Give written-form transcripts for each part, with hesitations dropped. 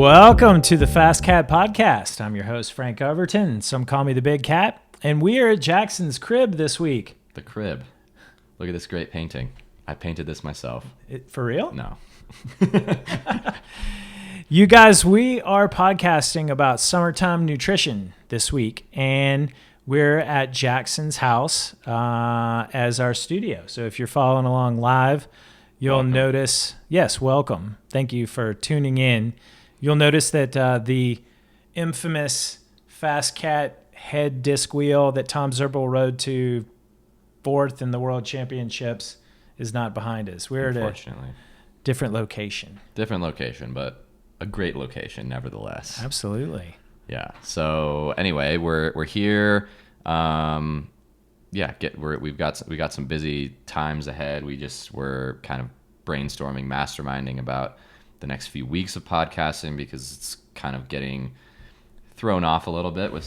Welcome to the FasCat podcast. I'm your host, Frank Overton. Some call me the Big Cat. And we are at Jackson's crib this week. The crib. Look at this great painting. I painted this myself. For real? No. You guys, we are podcasting about summertime nutrition this week. And we're at Jackson's house as our studio. So if you're following along live, you'll notice, yes, welcome. Thank you for tuning in. You'll notice that the infamous FasCat head disc wheel that Tom Zerbel rode to fourth in the World Championships is not behind us. We're at a different location. Different location, but a great location nevertheless. Absolutely. Yeah. So anyway, we're here. We've got some busy times ahead. We're kind of brainstorming, masterminding about the next few weeks of podcasting because it's kind of getting thrown off a little bit with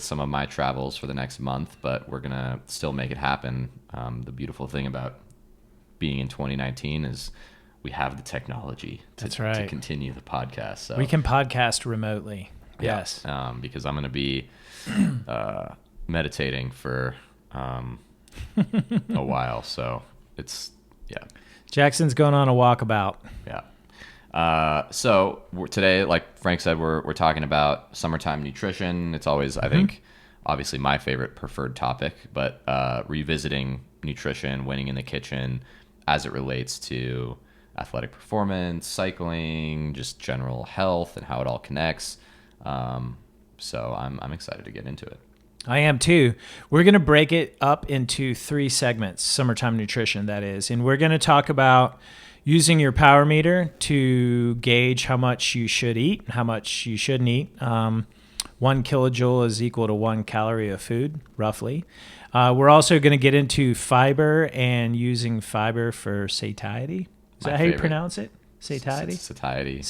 some of my travels for the next month, but we're gonna still make it happen. The beautiful thing about being in 2019 is we have the technology to continue the podcast. So we can podcast remotely. Yeah, yes. Because I'm gonna be meditating for a while, so it's Jackson's going on a walkabout. Yeah. So today, like Frank said, we're talking about summertime nutrition. It's always, I think, obviously my favorite preferred topic, but revisiting nutrition, winning in the kitchen as it relates to athletic performance, cycling, just general health and how it all connects. So I'm excited to get into it. I am too. We're going to break it up into 3 segments, summertime nutrition, that is. And we're going to talk about using your power meter to gauge how much you should eat, how much you shouldn't eat. 1 kilojoule is equal to 1 calorie of food, roughly. We're also going to get into fiber and using fiber for satiety. Is that how you pronounce it? Satiety? Satiety.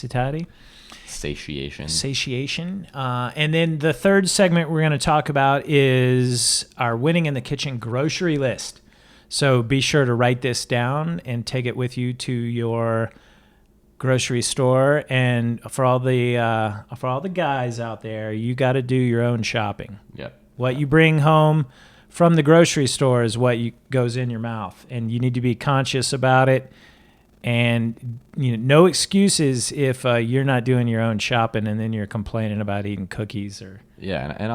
Satiation. And then the third segment we're going to talk about is our winning in the kitchen grocery list. So be sure to write this down and take it with you to your grocery store. And for all the guys out there, you got to do your own shopping. Yep. What you bring home from the grocery store is what goes in your mouth, and you need to be conscious about it. And no excuses if you're not doing your own shopping and then you're complaining about eating cookies or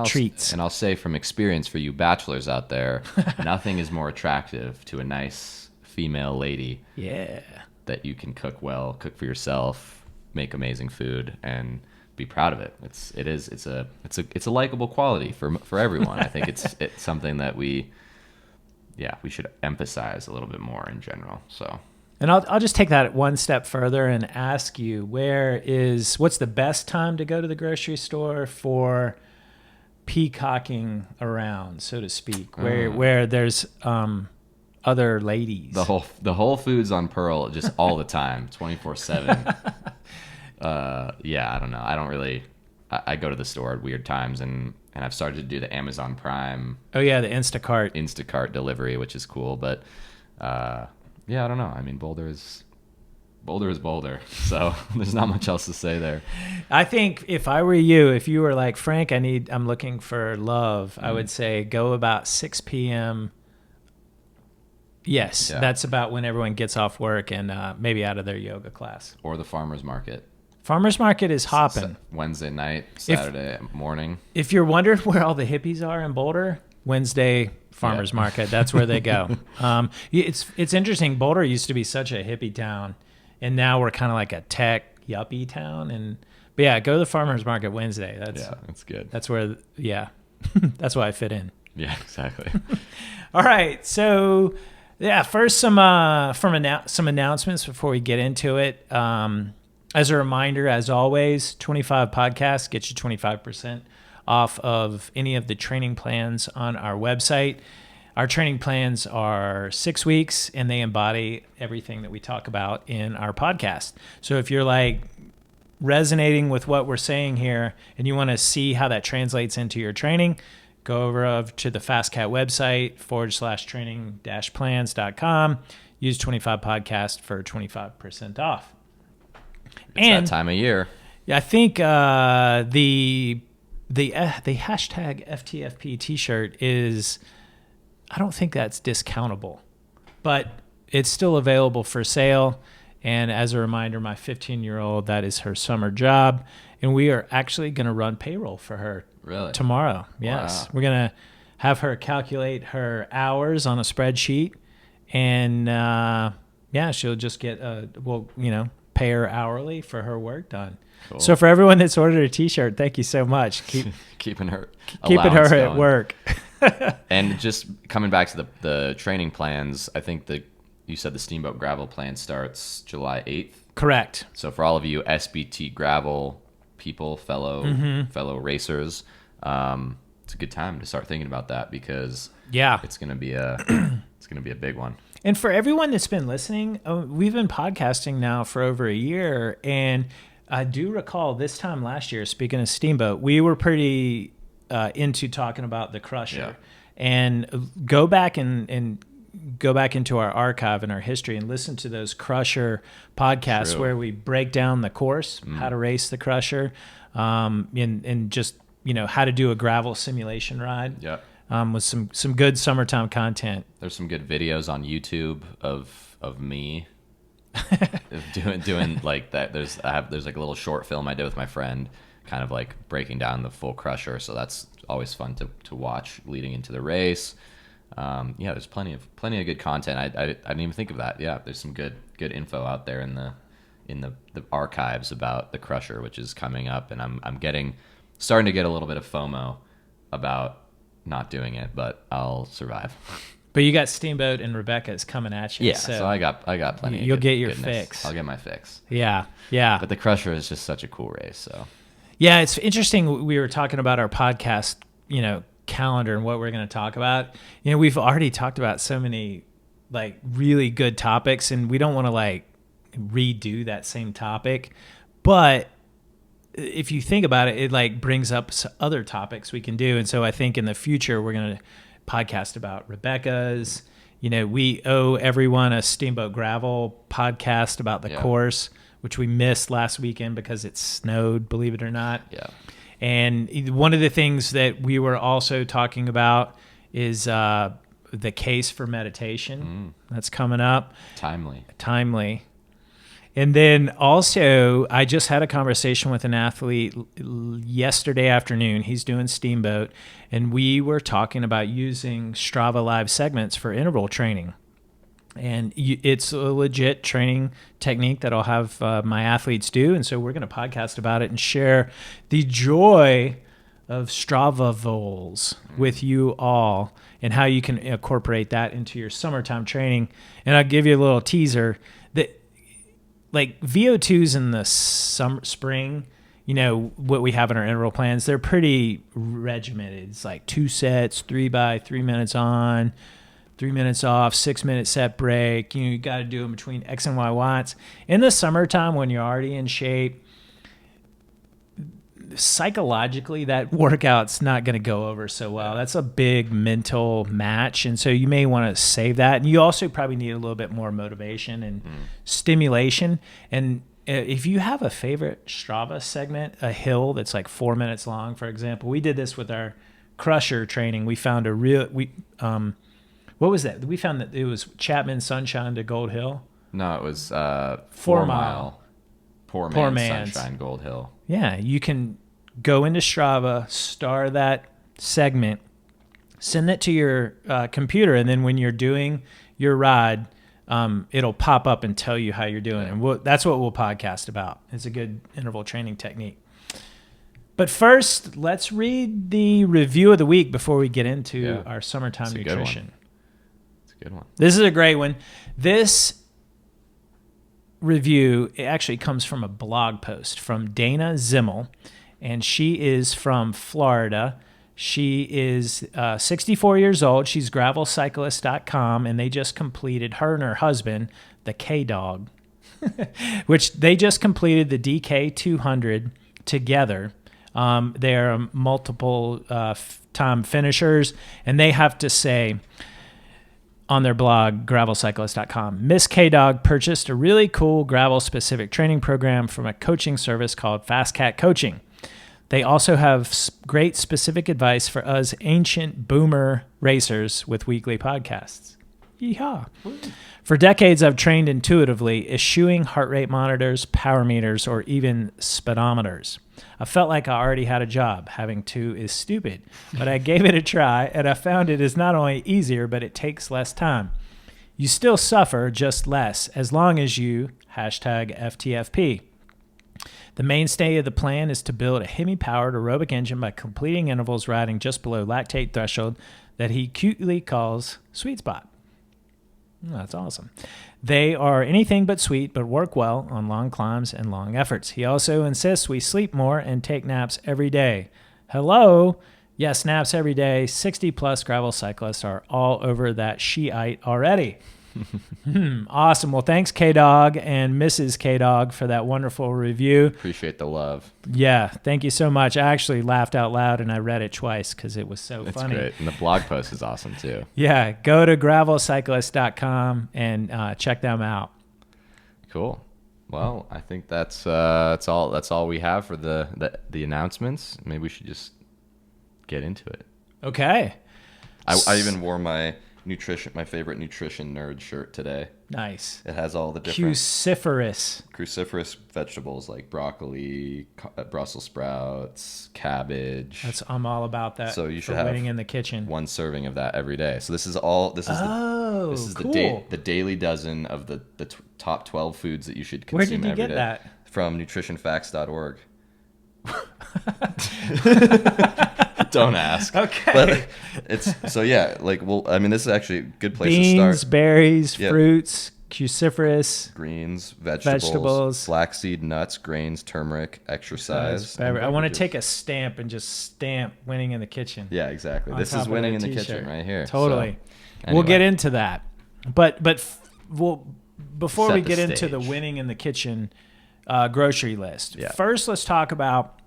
treats. And I'll say from experience for you bachelors out there, nothing is more attractive to a nice female lady. Yeah. That you can cook well, cook for yourself, make amazing food, and be proud of it. It's a likable quality for everyone. I think it's something that we should emphasize a little bit more in general. So. And I'll just take that one step further and ask you, what's the best time to go to the grocery store for peacocking around, so to speak, where there's other ladies? The Whole Foods on Pearl just all the time, 24/7. I don't know. I don't really. I go to the store at weird times, and I've started to do the Amazon Prime. Oh yeah, the Instacart delivery, which is cool, but. I don't know. I mean, Boulder is Boulder, so there's not much else to say there. I think if I were you, if you were like, Frank, I'm looking for love, I would say go about 6 p.m. Yes, that's about when everyone gets off work and maybe out of their yoga class. Or the farmer's market. Farmer's market is hopping. Wednesday night, Saturday morning. If you're wondering where all the hippies are in Boulder, Wednesday farmer's market, that's where they go. It's interesting. Boulder used to be such a hippie town, and now we're kind of like a tech yuppie town. But go to the farmer's market Wednesday. That's good. That's where that's why I fit in. Yeah, exactly. All right, so first some announcements before we get into it. As a reminder, as always, 25 podcasts get you 25% off of any of the training plans on our website. Our training plans are 6 weeks, and they embody everything that we talk about in our podcast. So if you're like resonating with what we're saying here and you want to see how that translates into your training, go over to the FasCat website /training-plans.com. Use 25 podcast for 25% off. It's that time of year. Yeah, I think the hashtag FTFP T-shirt is, I don't think that's discountable, but it's still available for sale. And as a reminder, my 15-year-old, that is her summer job, and we are actually going to run payroll for her tomorrow. Yes, Wow. we're going to have her calculate her hours on a spreadsheet, and she'll just get pay her hourly for her work done. Cool. So for everyone that's ordered a T-shirt, thank you so much. Keeping her Keeping her going. at work. And just coming back to the training plans, I think you said the Steamboat Gravel plan starts July 8th. Correct. So for all of you SBT gravel people, fellow racers, it's a good time to start thinking about that, because it's going to be a big one. And for everyone that's been listening, we've been podcasting now for over a year, and I do recall this time last year, speaking of Steamboat, we were pretty into talking about the Crusher. And go back into our archive and our history and listen to those Crusher podcasts where we break down the course, how to race the Crusher, and just how to do a gravel simulation ride. Yeah. With some good summertime content. There's some good videos on YouTube of me doing like that. There's like a little short film I did with my friend, kind of like breaking down the full Crusher. So that's always fun to watch leading into the race. There's plenty of good content. I didn't even think of that. Yeah, there's some good info out there in the archives about the Crusher, which is coming up, and I'm starting to get a little bit of FOMO about not doing it, but I'll survive. But you got Steamboat and Rebecca's coming at you. Yeah, so I got plenty. You'll get your goodness. fix. I'll get my fix. Yeah. But the Crusher is just such a cool race. So yeah, it's interesting. We were talking about our podcast, calendar and what we're going to talk about. We've already talked about so many like really good topics, and we don't want to like redo that same topic, but if you think about it, it like brings up other topics we can do. And so I think in the future, we're going to podcast about Rebecca's. We owe everyone a Steamboat Gravel podcast about the course, which we missed last weekend because it snowed, believe it or not. Yeah. And one of the things that we were also talking about is the case for meditation. That's coming up. Timely. And then also, I just had a conversation with an athlete yesterday afternoon. He's doing Steamboat, and we were talking about using Strava Live segments for interval training. And it's a legit training technique that I'll have my athletes do. And so we're going to podcast about it and share the joy of Strava vols with you all and how you can incorporate that into your summertime training. And I'll give you a little teaser that like VO2s in the spring, what we have in our interval plans, they're pretty regimented. It's like 2 sets, 3 by 3 minutes on, 3 minutes off, 6-minute set break. You got to do them between X and Y watts. In the summertime, when you're already in shape, psychologically, that workout's not going to go over so well. That's a big mental match, and so you may want to save that. And you also probably need a little bit more motivation and stimulation. And if you have a favorite Strava segment, a hill that's like 4 minutes long, for example, we did this with our Crusher training. We found what was that? We found that it was Chapman Sunshine to Gold Hill. No, it was 4 mile. Poor man's Sunshine Gold Hill. Yeah, you can go into Strava, star that segment, send that to your computer, and then when you're doing your ride, it'll pop up and tell you how you're doing. And that's what we'll podcast about. It's a good interval training technique. But first, let's read the review of the week before we get into our summertime nutrition. It's a good one. This is a great one. This review, it actually comes from a blog post from Dana Zimmel, and she is from Florida. She is 64 years old. She's gravelcyclists.com, and they just completed, her and her husband, the K-Dog, which they just completed the DK 200 together. They are multiple time finishers, and they have to say, on their blog, gravelcyclist.com. Miss K-Dog purchased a really cool gravel-specific training program from a coaching service called FasCat Coaching. They also have great specific advice for us ancient boomer racers with weekly podcasts. Yeehaw. For decades, I've trained intuitively, eschewing heart rate monitors, power meters, or even speedometers. I felt like I already had a job. Having two is stupid, but I gave it a try, and I found it is not only easier, but it takes less time. You still suffer, just less, as long as you #FTFP. The mainstay of the plan is to build a Hemi-powered aerobic engine by completing intervals riding just below lactate threshold that he cutely calls sweet spot. Oh, that's awesome. They are anything but sweet, but work well on long climbs and long efforts. He also insists we sleep more and take naps every day. Hello? Yes, naps every day. 60-plus gravel cyclists are all over that Shiite already. Awesome. Well, thanks, K-Dog and Mrs. K-Dog, for that wonderful review. Appreciate the love. Yeah, thank you so much. I actually laughed out loud, and I read it twice because it was so funny. That's great. And the blog post is awesome, too. Yeah, go to gravelcyclist.com and check them out. Cool. Well, I think that's all we have for the announcements. Maybe we should just get into it. Okay. I even wore my favorite nutrition nerd shirt today. Nice. It has all the different cruciferous vegetables like broccoli, Brussels sprouts, cabbage. I'm all about that. So you should have winning in the kitchen. one serving of that every day. So this is cool. the daily dozen of the top 12 foods that you should consume every day. Where did you get that? From nutritionfacts.org. Don't ask. Okay. But this is actually a good place to start. Beans, berries, fruits, cruciferous, greens, vegetables, flaxseed, nuts, grains, turmeric, exercise. I want to take a stamp and just stamp winning in the kitchen. Yeah, exactly. This is winning in the kitchen right here. Totally. So, anyway. We'll get into that. But before we get into the stage. winning in the kitchen grocery list, Yeah. first let's talk about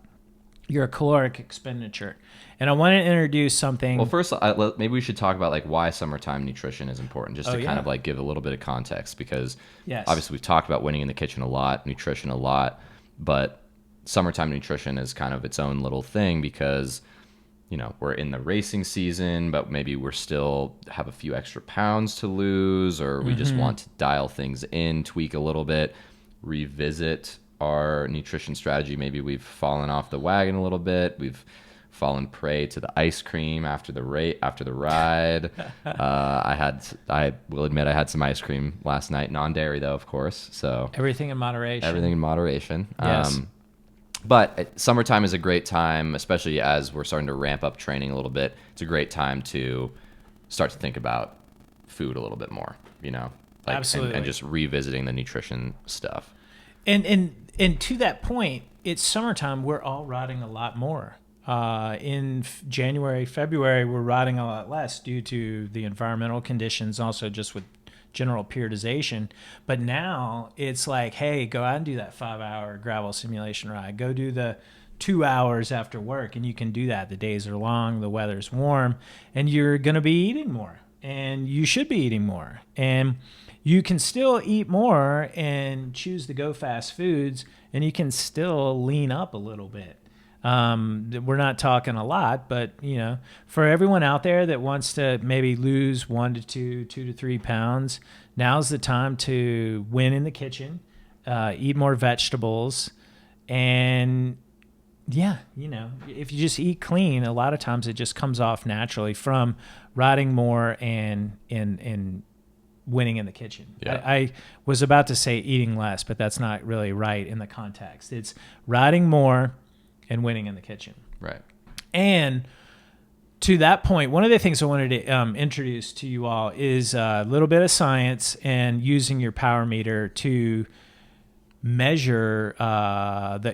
your caloric expenditure. And I want to introduce something. Well, first, maybe we should talk about like why summertime nutrition is important, just to kind of like give a little bit of context, because obviously we've talked about winning in the kitchen a lot, nutrition a lot, but summertime nutrition is kind of its own little thing because, we're in the racing season, but maybe we're still have a few extra pounds to lose, or we just want to dial things in, tweak a little bit, revisit our nutrition strategy. Maybe we've fallen off the wagon a little bit. We've fallen prey to the ice cream after the ride. I will admit I had some ice cream last night, non-dairy though, of course. So everything in moderation. Yes. But summertime is a great time, especially as we're starting to ramp up training a little bit. It's a great time to start to think about food a little bit more, Absolutely. and just revisiting the nutrition stuff. And to that point, it's summertime. We're all riding a lot more. In January, February, we're riding a lot less due to the environmental conditions, also just with general periodization. But now it's like, hey, go out and do that 5-hour gravel simulation ride. Go do the 2 hours after work, and you can do that. The days are long, the weather's warm, and you're going to be eating more, and you should be eating more. And you can still eat more and choose to go fast foods, and you can still lean up a little bit. We're not talking a lot, but for everyone out there that wants to maybe lose 1 to 2 to 3 pounds, now's the time to win in the kitchen, eat more vegetables, and if you just eat clean, a lot of times it just comes off naturally from riding more and winning in the kitchen. Yeah. I was about to say eating less, but that's not really right in the context. It's riding more and winning in the kitchen. Right. And to that point, one of the things I wanted to introduce to you all is a little bit of science and using your power meter to measure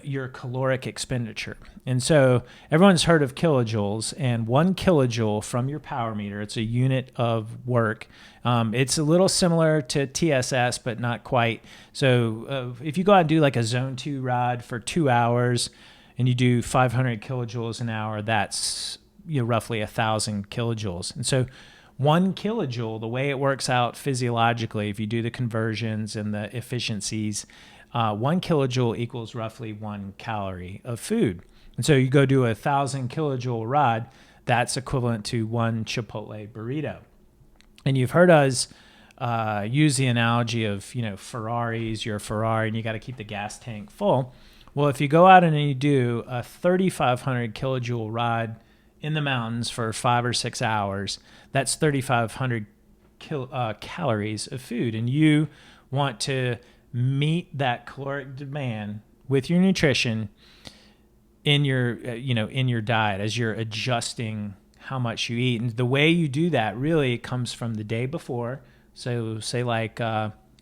your caloric expenditure. And so everyone's heard of kilojoules, and 1 kilojoule from your power meter, it's a unit of work. It's a little similar to TSS, but not quite. So if you go out and do like a zone 2 ride for 2 hours, and you do 500 kilojoules an hour, that's roughly 1,000 kilojoules. And so 1 kilojoule, the way it works out physiologically, if you do the conversions and the efficiencies, 1 kilojoule equals roughly 1 calorie of food. And so you go do 1,000 kilojoule rod, that's equivalent to 1 Chipotle burrito. And you've heard us use the analogy of, Ferraris, you're a Ferrari and you got to keep the gas tank full. Well, if you go out and you do a 3,500 kilojoule ride in the mountains for 5 or 6 hours, that's 3,500 calories of food. And you want to meet that caloric demand with your nutrition in your, in your diet as you're adjusting how much you eat. And the way you do that really comes from the day before. So say like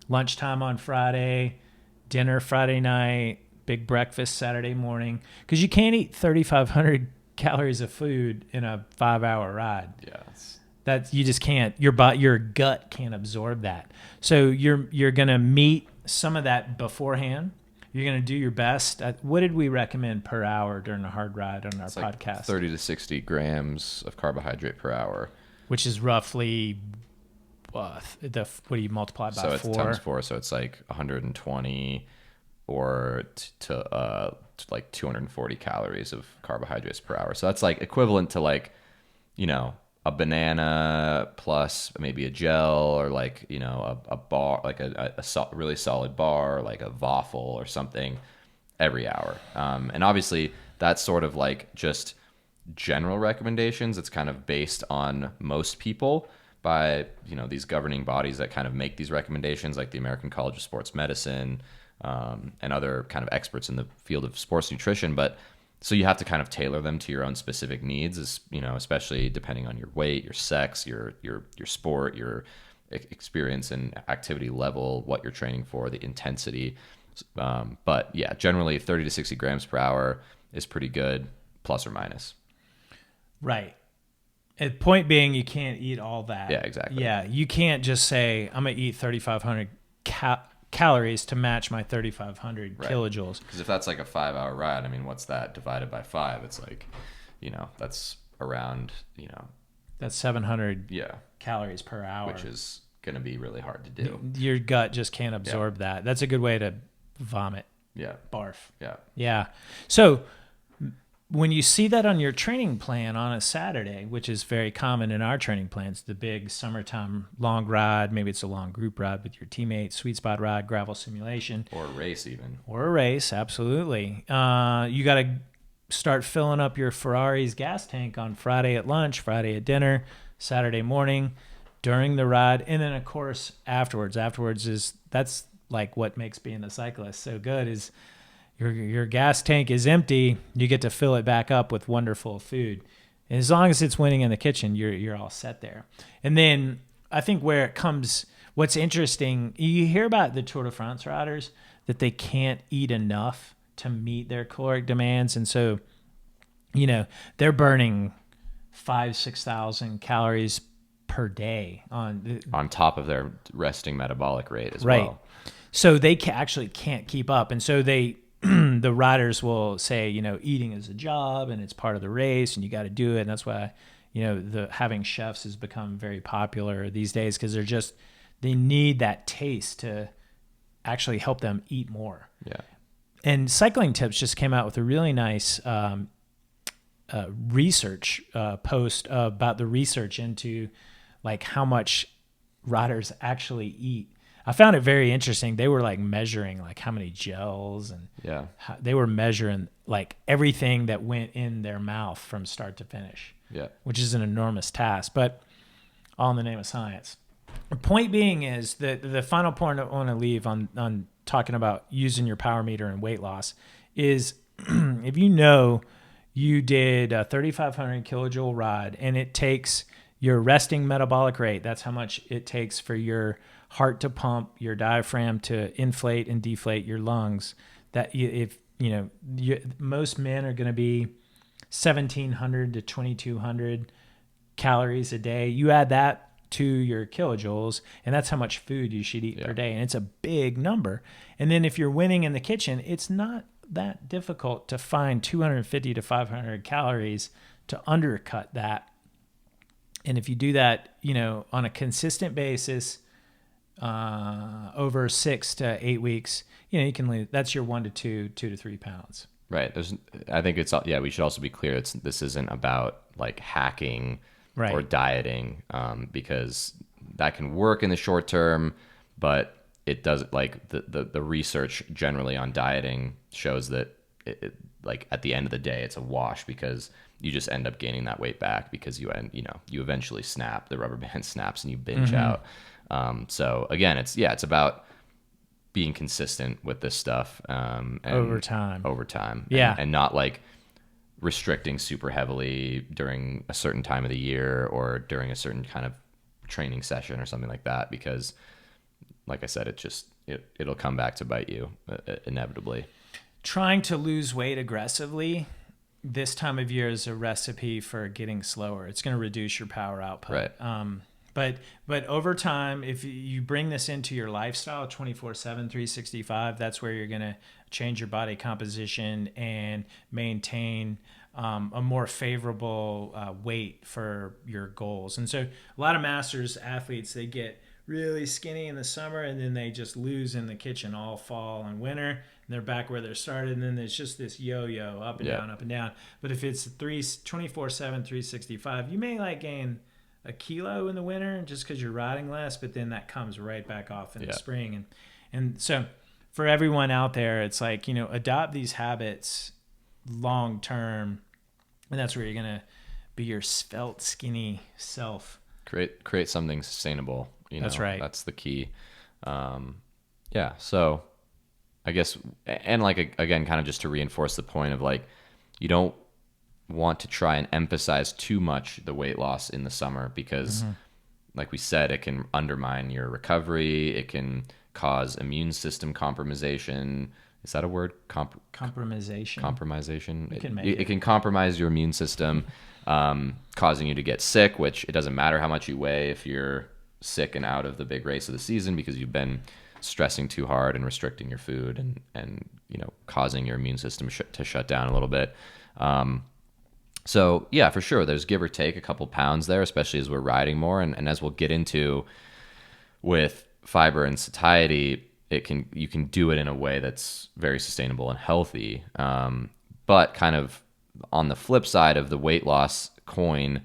lunchtime on Friday, dinner Friday night, big breakfast Saturday morning, because you can't eat 3,500 calories of food in a 5-hour ride. Yes. That you just can't. Your gut can't absorb that. So you're gonna meet some of that beforehand. You're gonna do your best. What did we recommend per hour during a hard ride on our podcast? Like 30 to 60 grams of carbohydrate per hour, which is roughly what do you multiply by? So it's 4? times 4, so it's like 120 or to like 240 calories of carbohydrates per hour. So that's like equivalent to like, a banana plus maybe a gel, or like, a bar, like a really solid bar, like a waffle or something every hour. And obviously that's sort of like just general recommendations. It's kind of based on most people by, these governing bodies that kind of make these recommendations, like the American College of Sports Medicine, and other kind of experts in the field of sports nutrition. But so you have to kind of tailor them to your own specific needs, especially depending on your weight, your sex, your sport, your experience and activity level, what you're training for, the intensity. But yeah, generally 30 to 60 grams per hour is pretty good, plus or minus. Right. And point being, you can't eat all that. Yeah, exactly. Yeah, you can't just say, I'm going to eat 3,500 calories to match my 3,500 kilojoules. Because if that's like a 5-hour ride, I mean, what's that divided by 5? It's like, that's around, that's 700 calories per hour. Which is going to be really hard to do. Your gut just can't absorb that. That's a good way to vomit. Yeah. Barf. Yeah. Yeah. So when you see that on your training plan on a Saturday, which is very common in our training plans, the big summertime long ride, maybe it's a long group ride with your teammates, sweet spot ride, gravel simulation. Or a race even. Or a race, absolutely. You got to start filling up your Ferrari's gas tank on Friday at lunch, Friday at dinner, Saturday morning, during the ride, and then, of course, afterwards. That's like what makes being a cyclist so good is your gas tank is empty, you get to fill it back up with wonderful food. And as long as it's winning in the kitchen, you're all set there. And then I think where it comes, what's interesting, you hear about the Tour de France riders that they can't eat enough to meet their caloric demands. And so, they're burning 5,000-6,000 calories per day on top of their resting metabolic rate as well. So they actually can't keep up. And so the riders will say, eating is a job and it's part of the race and you got to do it. And that's why, having chefs has become very popular these days, because they need that taste to actually help them eat more. Yeah. And Cycling Tips just came out with a really nice research post about the research into like how much riders actually eat. I found it very interesting. They were like measuring like how many gels and they were measuring like everything that went in their mouth from start to finish. Yeah. Which is an enormous task, but all in the name of science. The point being is that the final point I want to leave on talking about using your power meter and weight loss is if you did a 3,500 kilojoule ride and it takes your resting metabolic rate, that's how much it takes for your heart to pump, your diaphragm to inflate and deflate your lungs. That most men are going to be 1,700 to 2,200 calories a day. You add that to your kilojoules, and that's how much food you should eat per day. And it's a big number. And then if you're winning in the kitchen, it's not that difficult to find 250 to 500 calories to undercut that And if you do that, on a consistent basis, over 6 to 8 weeks, you can lose. That's your 1 to 2 to 3 pounds. Right. I think we should also be clear. This isn't about like hacking Right. or dieting, because that can work in the short term, but it doesn't, like the research generally on dieting shows that like at the end of the day, it's a wash, because you just end up gaining that weight back because you eventually snap, the rubber band snaps and you binge out. So again, it's about being consistent with this stuff, and over time. Yeah. And not like restricting super heavily during a certain time of the year or during a certain kind of training session or something like that, because like I said, it'll come back to bite you inevitably. Trying to lose weight aggressively this time of year is a recipe for getting slower. It's going to reduce your power output. Right. But over time, if you bring this into your lifestyle 24/7, 365, that's where you're going to change your body composition and maintain a more favorable weight for your goals. And so a lot of masters athletes, they get really skinny in the summer and then they just lose in the kitchen all fall and winter, and they're back where they started, and then there's just this yo-yo up and down, up and down. But if it's 24/7, 365, you may like gain a kilo in the winter just because you're riding less, but then that comes right back off in the spring. And so for everyone out there, it's like, adopt these habits long term, and that's where you're going to be your svelte, skinny self. Create something sustainable. That's right. That's the key. So I guess, and like, again, kind of just to reinforce the point of like, you don't want to try and emphasize too much the weight loss in the summer, because like we said, it can undermine your recovery. It can cause immune system compromisation. Is that a word? Compromisation. It can compromise your immune system, causing you to get sick, which it doesn't matter how much you weigh if you're sick and out of the big race of the season, because you've been stressing too hard and restricting your food and causing your immune system to shut down a little bit. So yeah, for sure, there's give or take a couple pounds there, especially as we're riding more, and as we'll get into with fiber and satiety, you can do it in a way that's very sustainable and healthy. But kind of on the flip side of the weight loss coin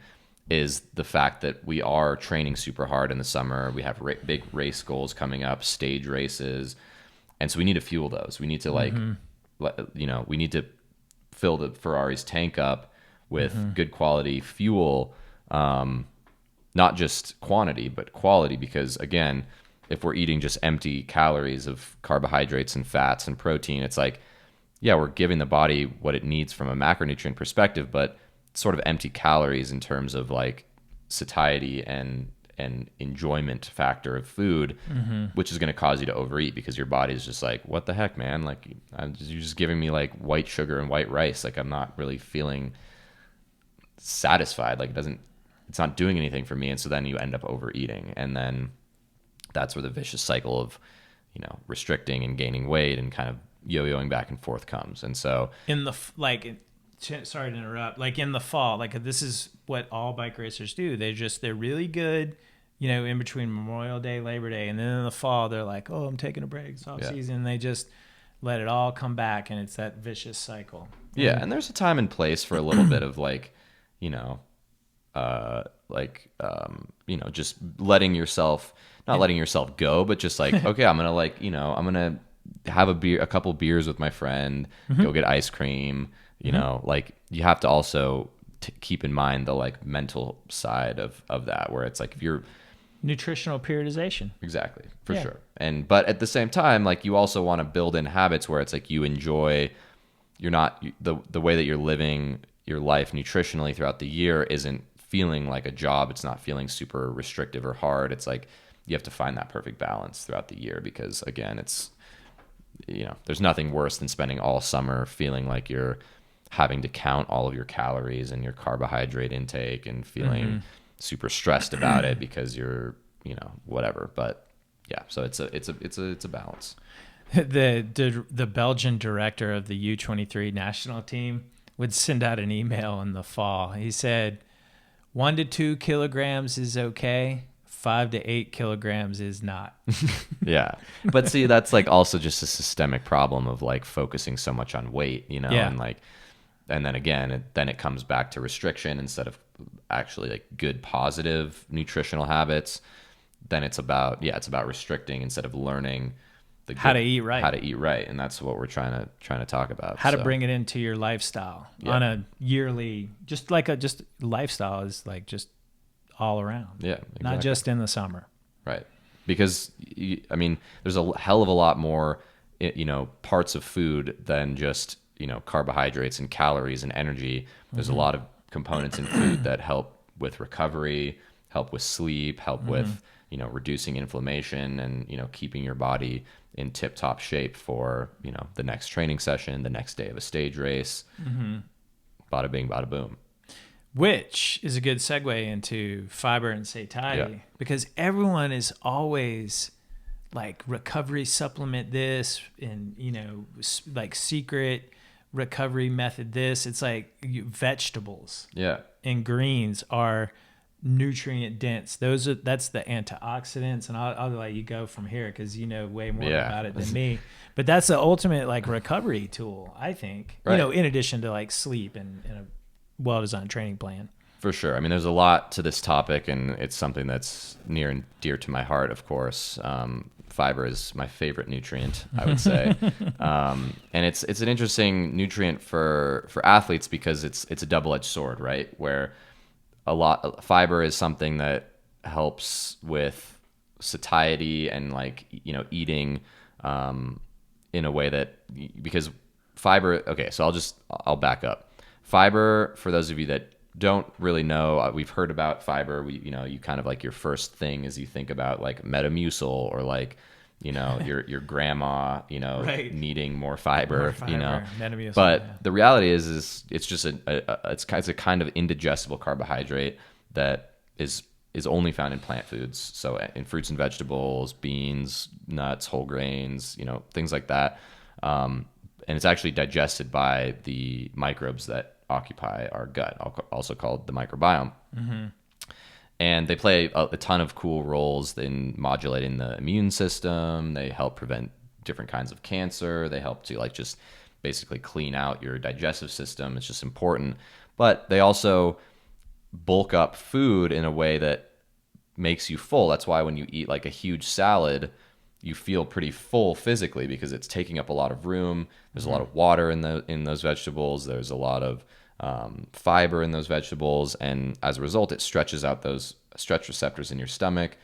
is the fact that we are training super hard in the summer. We have big race goals coming up, stage races, and so we need to fuel those. We need to we need to fill the Ferrari's tank up with good quality fuel, not just quantity, but quality, because again, if we're eating just empty calories of carbohydrates and fats and protein, it's like, yeah, we're giving the body what it needs from a macronutrient perspective, but sort of empty calories in terms of like satiety and enjoyment factor of food, which is going to cause you to overeat, because your body's just like, what the heck, man? Like, you're just giving me like white sugar and white rice. Like, I'm not really feeling satisfied. Like, it's not doing anything for me. And so then you end up overeating, and then that's where the vicious cycle of restricting and gaining weight and kind of yo-yoing back and forth comes. And so sorry to interrupt, like in the fall, like this is what all bike racers do. They're really good, in between Memorial Day, Labor Day, and then in the fall they're like, oh, I'm taking a break, it's off season. They just let it all come back, and it's that vicious cycle. Yeah, and there's a time and place for a little bit of like, just letting yourself, not letting yourself go, but just like, okay, I'm gonna have a couple beers with my friend, go get ice cream. Like, you have to also keep in mind the like mental side of that, where it's like, if you're nutritional periodization. Exactly, for sure. But at the same time, like, you also want to build in habits where it's like you enjoy, you're not, the way that you're living your life nutritionally throughout the year isn't feeling like a job. It's not feeling super restrictive or hard. It's like, you have to find that perfect balance throughout the year, because again, it's, there's nothing worse than spending all summer feeling like you're having to count all of your calories and your carbohydrate intake and feeling super stressed about it because you're, whatever. But yeah, so it's a balance. The Belgian director of the U23 national team would send out an email in the fall. He said, 1 to 2 kilograms is okay. 5 to 8 kilograms is not. Yeah. But see, that's like also just a systemic problem of like focusing so much on weight, Yeah. and like, and then again, then it comes back to restriction instead of actually like good positive nutritional habits. Then it's about restricting instead of learning How to eat right. how to eat right. And that's what we're trying to talk about. How to bring it into your lifestyle on a yearly, just lifestyle is like just all around. Yeah. Exactly. Not just in the summer. Right. Because there's a hell of a lot more, parts of food than just, carbohydrates and calories and energy. There's a lot of components in food that help with recovery, help with sleep, help with, reducing inflammation and, keeping your body in tip-top shape for, the next training session, the next day of a stage race. Bada bing, bada boom. Which is a good segue into fiber and satiety, because everyone is always like recovery supplement this and, like secret recovery method this. It's like vegetables and greens are nutrient dense. That's the antioxidants, and I'll let you go from here because you know way more about it than me. But that's the ultimate like recovery tool, I think. Right. In addition to like sleep and a well-designed training plan. For sure. I mean, there's a lot to this topic, and it's something that's near and dear to my heart, of course. Fiber is my favorite nutrient, I would say. And it's an interesting nutrient for athletes because it's a double-edged sword, right? Where fiber is something that helps with satiety and like, eating in a way that, because fiber, okay, so I'll back up. Fiber, for those of you that don't really know, we've heard about fiber. You kind of like your first thing is you think about like Metamucil or like, your grandma, right. needing more fiber, Metamucil, But the reality is it's just it's a kind of indigestible carbohydrate that is only found in plant foods. So in fruits and vegetables, beans, nuts, whole grains, things like that. And it's actually digested by the microbes that occupy our gut, also called the microbiome. And they play a ton of cool roles in modulating the immune system. They help prevent different kinds of cancer. They help to like just basically clean out your digestive system. It's just important. But they also bulk up food in a way that makes you full. That's why when you eat like a huge salad, you feel pretty full physically because it's taking up a lot of room. There's a lot of water in those vegetables. There's a lot of fiber in those vegetables, and as a result, it stretches out those stretch receptors in your stomach,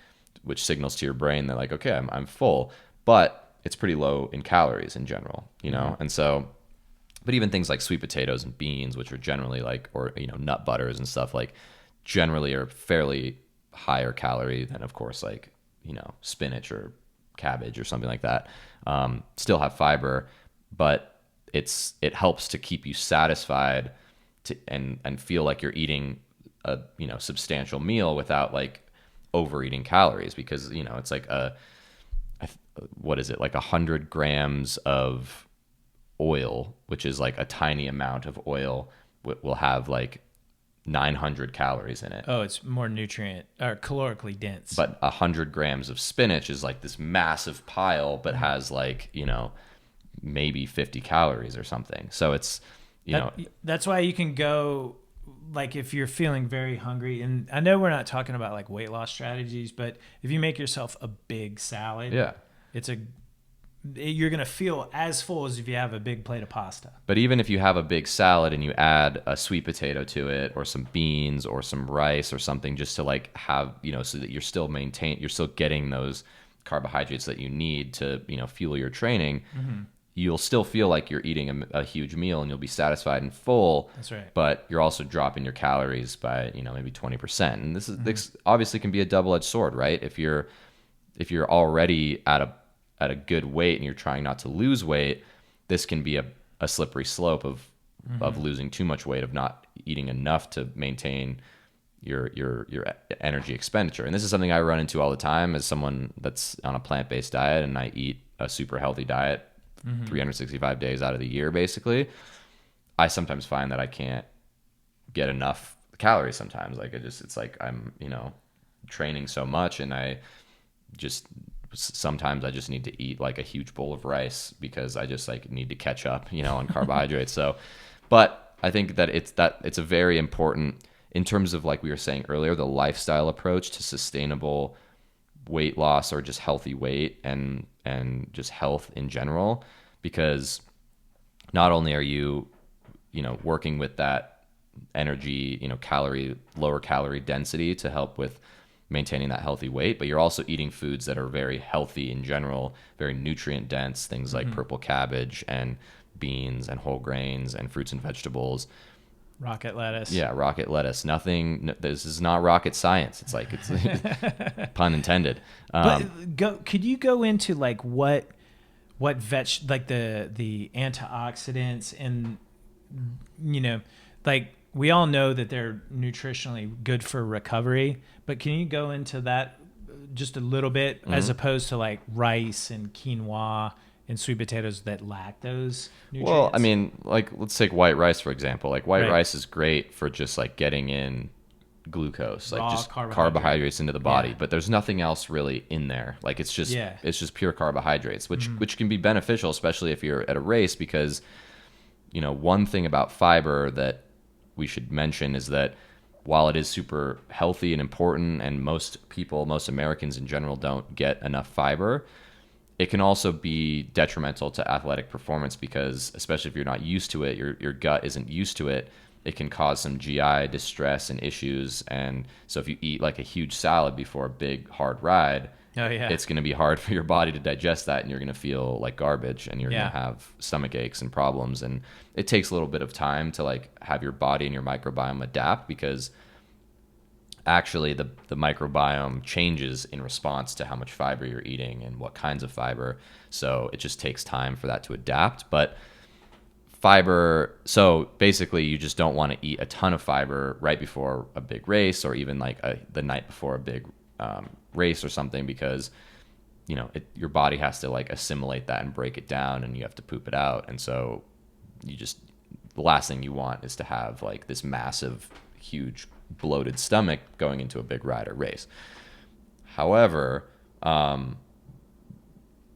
which signals to your brain that like, okay, I'm full, but it's pretty low in calories in general, And so, but even things like sweet potatoes and beans, which are generally like, or nut butters and stuff, like generally are fairly higher calorie than, of course, like spinach or cabbage or something like that. Still have fiber, but it helps to keep you satisfied and feel like you're eating a substantial meal without like overeating calories, because it's like what is it, like 100 grams of oil, which is like a tiny amount of oil, will have like 900 calories in it. Oh, it's more nutrient or calorically dense. But 100 grams of spinach is like this massive pile, but has like, maybe 50 calories or something. So it's, that's why you can go, like if you're feeling very hungry, and I know we're not talking about like weight loss strategies, but if you make yourself a big salad, you're going to feel as full as if you have a big plate of pasta. But even if you have a big salad and you add a sweet potato to it or some beans or some rice or something, just to like have, so that you're still getting those carbohydrates that you need to, fuel your training, you'll still feel like you're eating a huge meal and you'll be satisfied and full. That's right. But you're also dropping your calories by, maybe 20%. And this obviously can be a double-edged sword, right? If you're already at a good weight and you're trying not to lose weight, this can be a slippery slope of losing too much weight, of not eating enough to maintain your energy expenditure. And this is something I run into all the time as someone that's on a plant-based diet, and I eat a super healthy diet 365 days out of the year, basically. I sometimes find that I can't get enough calories sometimes. Like it's like I'm, training so much, and I just sometimes I just need to eat like a huge bowl of rice because I just like need to catch up, on carbohydrates. So, but I think that it's a very important in terms of, like we were saying earlier, the lifestyle approach to sustainable weight loss or just healthy weight and just health in general, because not only are you, working with that energy, lower calorie density to help with maintaining that healthy weight, but you're also eating foods that are very healthy in general, very nutrient dense, things like purple cabbage and beans and whole grains and fruits and vegetables. Rocket lettuce. Yeah, rocket lettuce. This is not rocket science. It's like, it's pun intended. Could you go into like what like the antioxidants and, like we all know that they're nutritionally good for recovery, but can you go into that just a little bit as opposed to like rice and quinoa and sweet potatoes that lack those nutrients? Well, I mean, like let's take white rice for example. Like white Right. rice is great for just like getting in glucose, like Raw just carbohydrate. carbohydrates into the body, Yeah. but there's nothing else really in there. Like it's just pure carbohydrates, which can be beneficial, especially if you're at a race, because one thing about fiber that we should mention is that while it is super healthy and important, and most Americans in general don't get enough fiber, it can also be detrimental to athletic performance because, especially if you're not used to it, your gut isn't used to it, it can cause some GI distress and issues. And so if you eat like a huge salad before a big hard ride, it's going to be hard for your body to digest that, and you're going to feel like garbage, and you're going to have stomach aches and problems. And it takes a little bit of time to like have your body and your microbiome adapt, because actually the microbiome changes in response to how much fiber you're eating and what kinds of fiber. So it just takes time for that to adapt. But fiber, so basically you just don't want to eat a ton of fiber right before a big race, or even like the night before a big race or something, because your body has to like assimilate that and break it down, and you have to poop it out. And so the last thing you want is to have like this massive, huge, bloated stomach going into a big ride or race. However,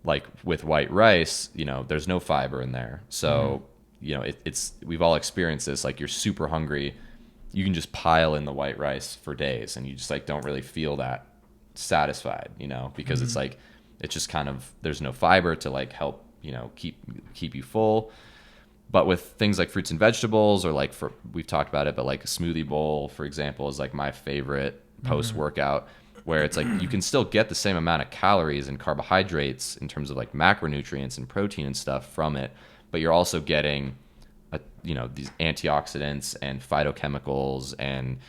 like with white rice, there's no fiber in there. So, we've all experienced this, like you're super hungry, you can just pile in the white rice for days, and you just like don't really feel that satisfied, because it's like, it's just kind of, there's no fiber to like help, keep you full. But with things like fruits and vegetables, or like we've talked about it, but like a smoothie bowl, for example, is like my favorite post-workout, where it's like you can still get the same amount of calories and carbohydrates in terms of like macronutrients and protein and stuff from it, but you're also getting these antioxidants and phytochemicals and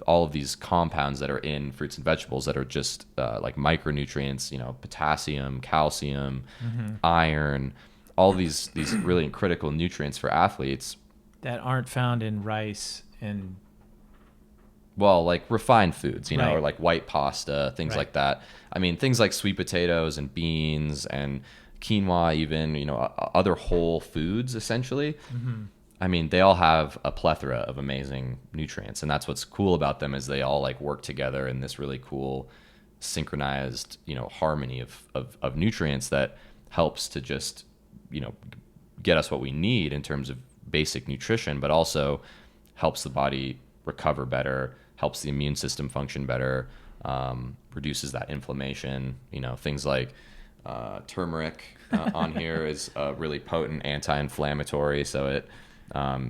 all of these compounds that are in fruits and vegetables that are just like micronutrients, potassium, calcium, iron, all these really critical nutrients for athletes that aren't found in rice and, well, like refined foods, Right. or like white pasta, things Right. like that. I mean, things like sweet potatoes and beans and quinoa, even, other whole foods, essentially. I mean, they all have a plethora of amazing nutrients, and that's what's cool about them, is they all like work together in this really cool synchronized, harmony of nutrients that helps to just, get us what we need in terms of basic nutrition, but also helps the body recover better, helps the immune system function better, reduces that inflammation. Things like turmeric on here is a really potent anti-inflammatory, so it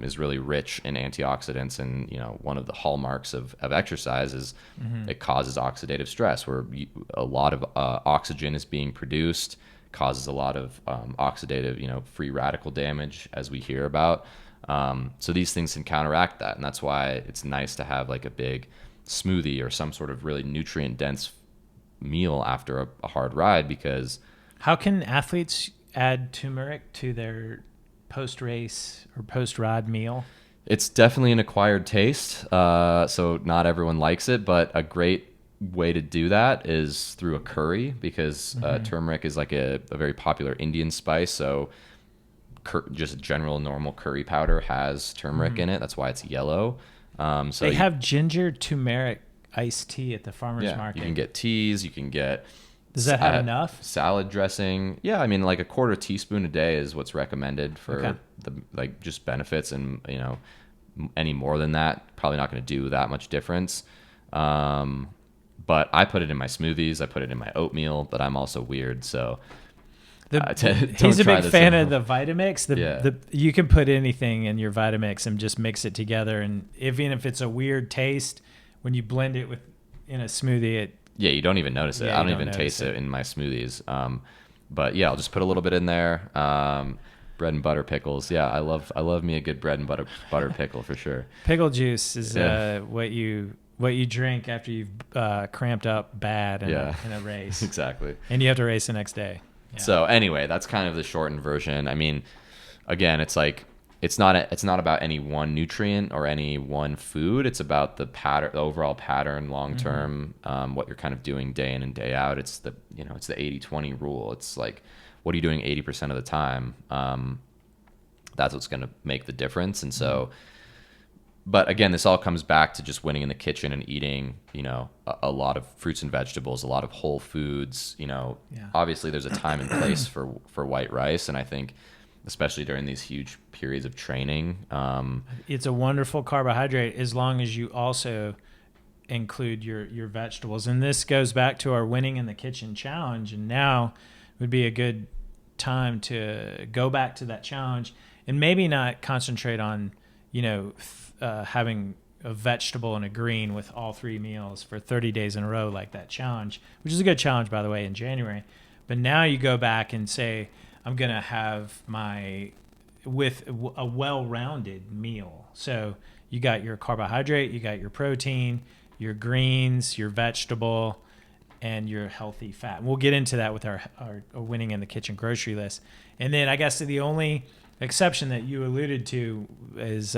is really rich in antioxidants. And one of the hallmarks of exercise is it causes oxidative stress, where a lot of oxygen is being produced, causes a lot of oxidative, free radical damage, as we hear about. So these things can counteract that, and that's why it's nice to have like a big smoothie or some sort of really nutrient dense meal after a hard ride. Because how can athletes add turmeric to their post-race or post-ride meal? it's definitely an acquired taste, so not everyone likes it, but a great way to do that is through a curry, because turmeric is like a very popular Indian spice. So just general normal curry powder has turmeric in it. That's why it's yellow. So they have ginger turmeric iced tea at the farmer's market. You can get teas. You can get. Does that have enough? Salad dressing. Yeah, I mean, like a quarter teaspoon a day is what's recommended for the just benefits, and any more than that, probably not going to do that much difference. But I put it in my smoothies. I put it in my oatmeal, but I'm also weird, so. He's a big fan of the Vitamix. You can put anything in your Vitamix and just mix it together, and even if it's a weird taste, when you blend it in a smoothie, you don't even notice it. I don't even taste it in my smoothies. But yeah, I'll just put a little bit in there. Bread and butter pickles. Yeah, I love me a good bread and butter pickle for sure. Pickle juice is what you drink after you've cramped up bad in a race. Exactly. And you have to race the next day. Yeah. So anyway, that's kind of the shortened version. I mean, again, it's like it's not about any one nutrient or any one food. It's about the pattern, the overall pattern, long term, what you're kind of doing day in and day out. It's the 80-20 rule. It's like, what are you doing 80% of the time? That's what's going to make the difference. And so, but again, this all comes back to just winning in the kitchen and eating, a lot of fruits and vegetables, a lot of whole foods. Obviously there's a time and place for white rice, and I think, especially during these huge periods of training. It's a wonderful carbohydrate as long as you also include your vegetables. And this goes back to our winning in the kitchen challenge. And now would be a good time to go back to that challenge and maybe not concentrate on, having a vegetable and a green with all 3 meals for 30 days in a row, like that challenge, which is a good challenge, by the way, in January. But now you go back and say, I'm going to have with a well-rounded meal. So you got your carbohydrate, you got your protein, your greens, your vegetable, and your healthy fat. We'll get into that with our winning in the kitchen grocery list. And then I guess the only exception that you alluded to is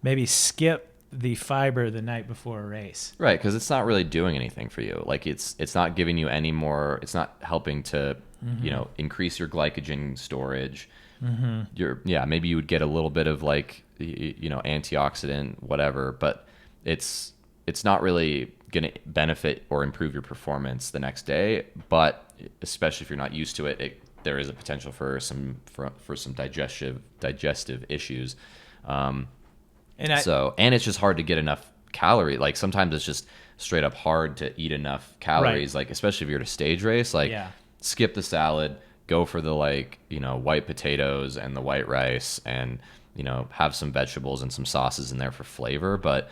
maybe skip the fiber the night before a race. Right, because it's not really doing anything for you. Like it's not giving you any more. It's not helping to increase your glycogen storage. Maybe you would get a little bit of antioxidant whatever, but it's not really going to benefit or improve your performance the next day. But especially if you're not used to it, there is a potential for some digestive issues. And it's just hard to get enough calorie. Like sometimes it's just straight up hard to eat enough calories. Right. Like especially if you're at a stage race, skip the salad, go for the white potatoes and the white rice, and have some vegetables and some sauces in there for flavor, but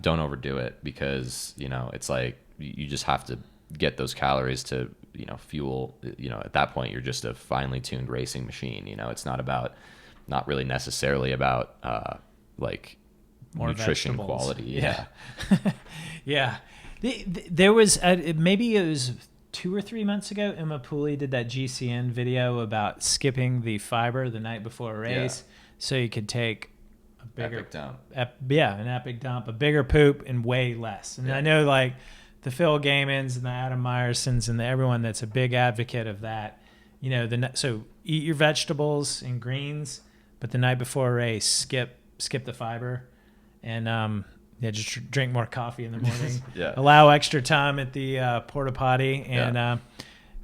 don't overdo it, because it's like you just have to get those calories to fuel. At that point you're just a finely tuned racing machine. It's not really necessarily about more nutrition vegetables. Quality. There was maybe it was 2 or 3 months ago, Emma Pooley did that GCN video about skipping the fiber the night before a race, so you could take a bigger epic dump. An epic dump, a bigger poop, and weigh less. And I know the Phil Gaimans and the Adam Myersons and everyone that's a big advocate of that. So eat your vegetables and greens, but the night before a race, skip the fiber, and just drink more coffee in the morning. Allow extra time at the porta potty, and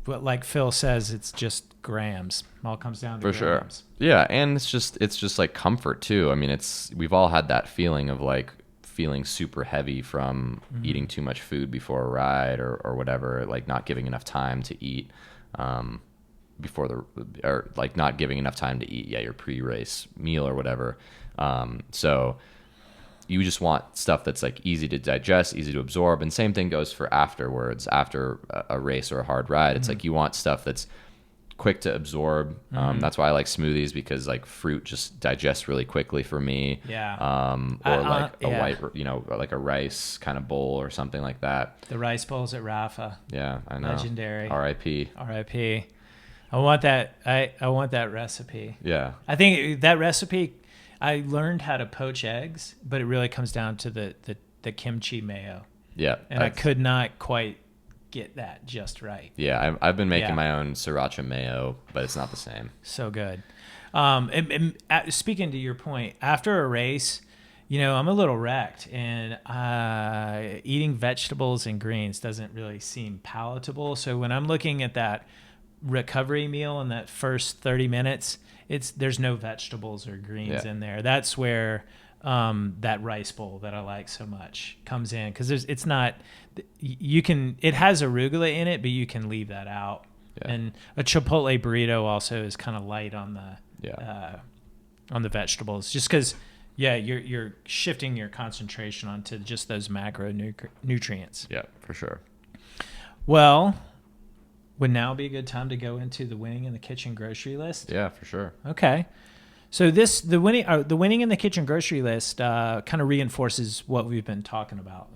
but like Phil says, it's just grams. It all comes down to grams. For sure. Yeah, and it's just like comfort too. I mean, we've all had that feeling of feeling super heavy from eating too much food before a ride or whatever, not giving enough time to eat not giving enough time to eat your pre-race meal or whatever. So you just want stuff that's easy to digest, easy to absorb, and same thing goes for afterwards, after a race or a hard ride. It's you want stuff that's quick to absorb. That's why I like smoothies, because fruit just digests really quickly for me. White, a rice kind of bowl or something like that. The rice bowls at Rafa. Yeah, I know. Legendary. R.I.P. I want that. I want that recipe. Yeah. I think that recipe, I learned how to poach eggs, but it really comes down to the kimchi mayo. Yeah. And I could not quite get that just right. Yeah, I've been making my own sriracha mayo, but it's not the same. So good. Speaking to your point, after a race, I'm a little wrecked, and eating vegetables and greens doesn't really seem palatable. So when I'm looking at that recovery meal in that first 30 minutes, there's no vegetables or greens in there. That's where that rice bowl that I like so much comes in, because it has arugula in it, but you can leave that out. Yeah. And a Chipotle burrito also is kind of light on the vegetables, just because you're shifting your concentration onto just those macronutrients. Yeah, for sure. Well, would now be a good time to go into the winning in the kitchen grocery list? Yeah, for sure. Okay. So the winning in the kitchen grocery list kind of reinforces what we've been talking about,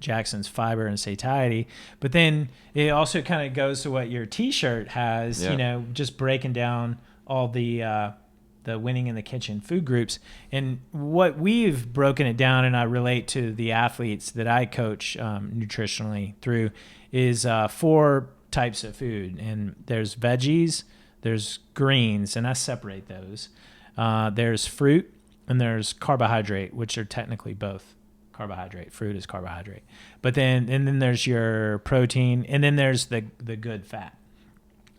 Jackson's fiber and satiety, but then it also kind of goes to what your T-shirt has, just breaking down all the winning in the kitchen food groups. And what we've broken it down, and I relate to the athletes that I coach nutritionally through, is 4 types of food. And there's veggies, there's greens, and I separate those. There's fruit, and there's carbohydrate, which are technically both carbohydrate. Fruit is carbohydrate. But then there's your protein, and then there's the good fat.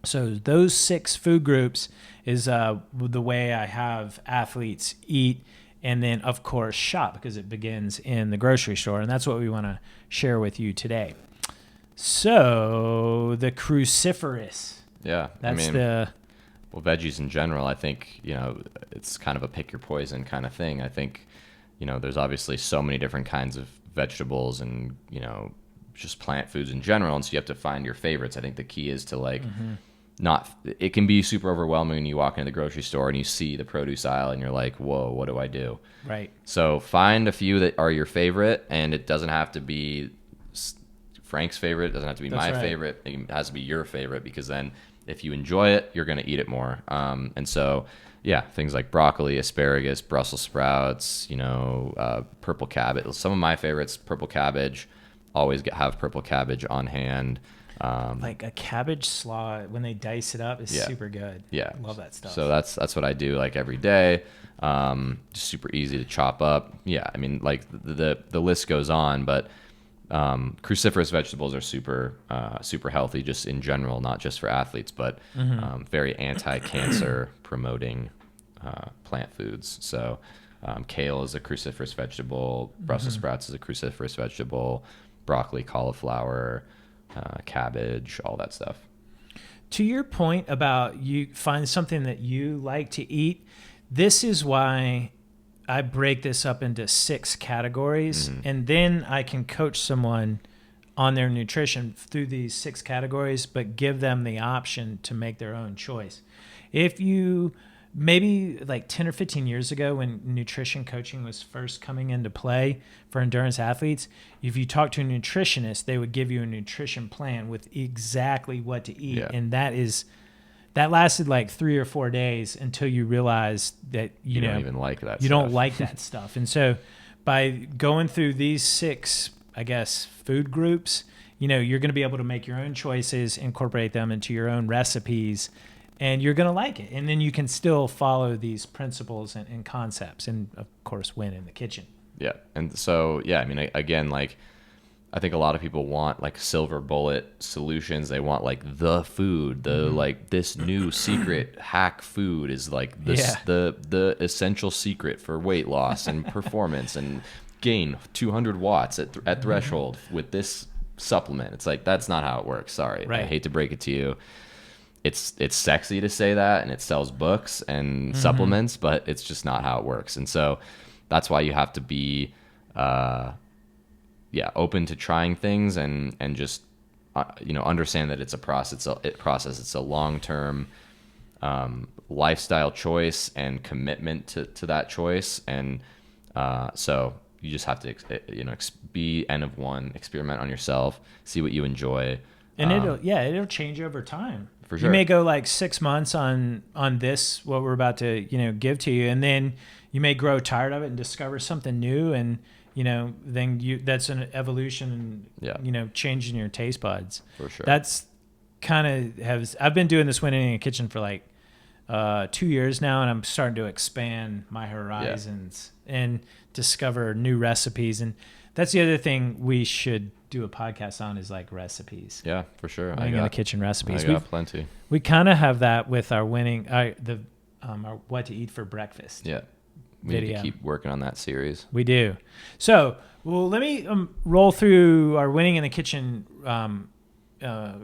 So those 6 food groups is the way I have athletes eat, and then, of course, shop, because it begins in the grocery store. And that's what we want to share with you today. So the cruciferous. Yeah. That's well, veggies in general, I think, it's kind of a pick your poison kind of thing. I think, there's obviously so many different kinds of vegetables and, just plant foods in general. And so you have to find your favorites. I think the key is to it can be super overwhelming when you walk into the grocery store and you see the produce aisle and you're like, whoa, what do I do? Right. So find a few that are your favorite, and it doesn't have to be Frank's favorite. It doesn't have to be my favorite. It has to be your favorite, because then if you enjoy it, you're going to eat it more. And so, things like broccoli, asparagus, Brussels sprouts, purple cabbage. Some of my favorites, purple cabbage. Always have purple cabbage on hand. Like a cabbage slaw, when they dice it up, is super good. Yeah. Love that stuff. So that's what I do every day. Just super easy to chop up. Yeah. I mean, the list goes on, but cruciferous vegetables are super healthy just in general, not just for athletes, but very anti-cancer promoting plant foods. So kale is a cruciferous vegetable, Brussels sprouts is a cruciferous vegetable, broccoli, cauliflower, cabbage, all that stuff. To your point about you find something that you like to eat, this is why I break this up into 6 categories, and then I can coach someone on their nutrition through these 6 categories, but give them the option to make their own choice. If you maybe like 10 or 15 years ago, when nutrition coaching was first coming into play for endurance athletes, if you talk to a nutritionist, they would give you a nutrition plan with exactly what to eat. Yeah. And that lasted like 3 or 4 days until you realized that you don't even like that. You don't like that stuff. And so by going through these 6, I guess, food groups, you're going to be able to make your own choices, incorporate them into your own recipes, and you're going to like it. And then you can still follow these principles and concepts, and of course win in the kitchen. Yeah. And so, again, I think a lot of people want silver bullet solutions. They want the food, this new secret hack food is this, the essential secret for weight loss and performance and gain 200 watts at threshold with this supplement. It's that's not how it works. Sorry. Right. I hate to break it to you. It's sexy to say that, and it sells books and supplements, but it's just not how it works. And so that's why you have to be open to trying things and just understand that it's a process. It's a long-term lifestyle choice and commitment to that choice. And so you just have to be N of 1, experiment on yourself, see what you enjoy, and it'll change over time. For sure. You may go 6 months on this, what we're about to give to you, and then you may grow tired of it and discover something new, and then that's an evolution, Yeah. changing your taste buds. For sure. That's kind of I've been doing this winning in the kitchen for like 2 years now, and I'm starting to expand my horizons and discover new recipes. And that's the other thing we should do a podcast on, is like recipes. Yeah, for sure. Winning in the kitchen recipes. I got plenty. We kind of have that with our winning, our what to eat for breakfast. Yeah. We need to keep working on that series. We do. So, well, let me roll through our winning in the kitchen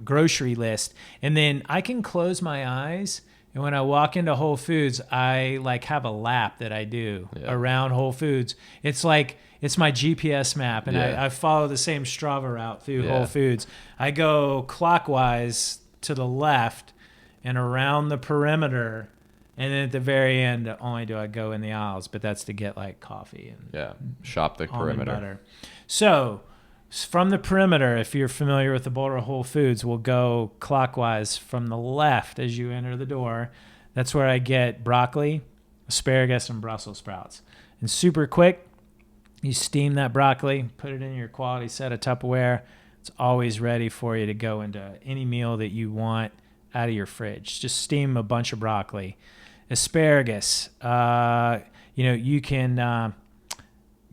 grocery list, and then I can close my eyes. And when I walk into Whole Foods, I like have a lap that I do around Whole Foods. It's like it's my GPS map, and I follow the same Strava route through Whole Foods. I go clockwise to the left and around the perimeter. And then at the very end, only do I go in the aisles, but that's to get like coffee and shop the perimeter. Butter. So from the perimeter, if you're familiar with the Boulder Whole Foods, we'll go clockwise from the left as you enter the door. That's where I get broccoli, asparagus, and Brussels sprouts. And super quick, you steam that broccoli, put it in your quality set of Tupperware. It's always ready for you to go into any meal that you want out of your fridge. Just steam a bunch of broccoli. Asparagus, you can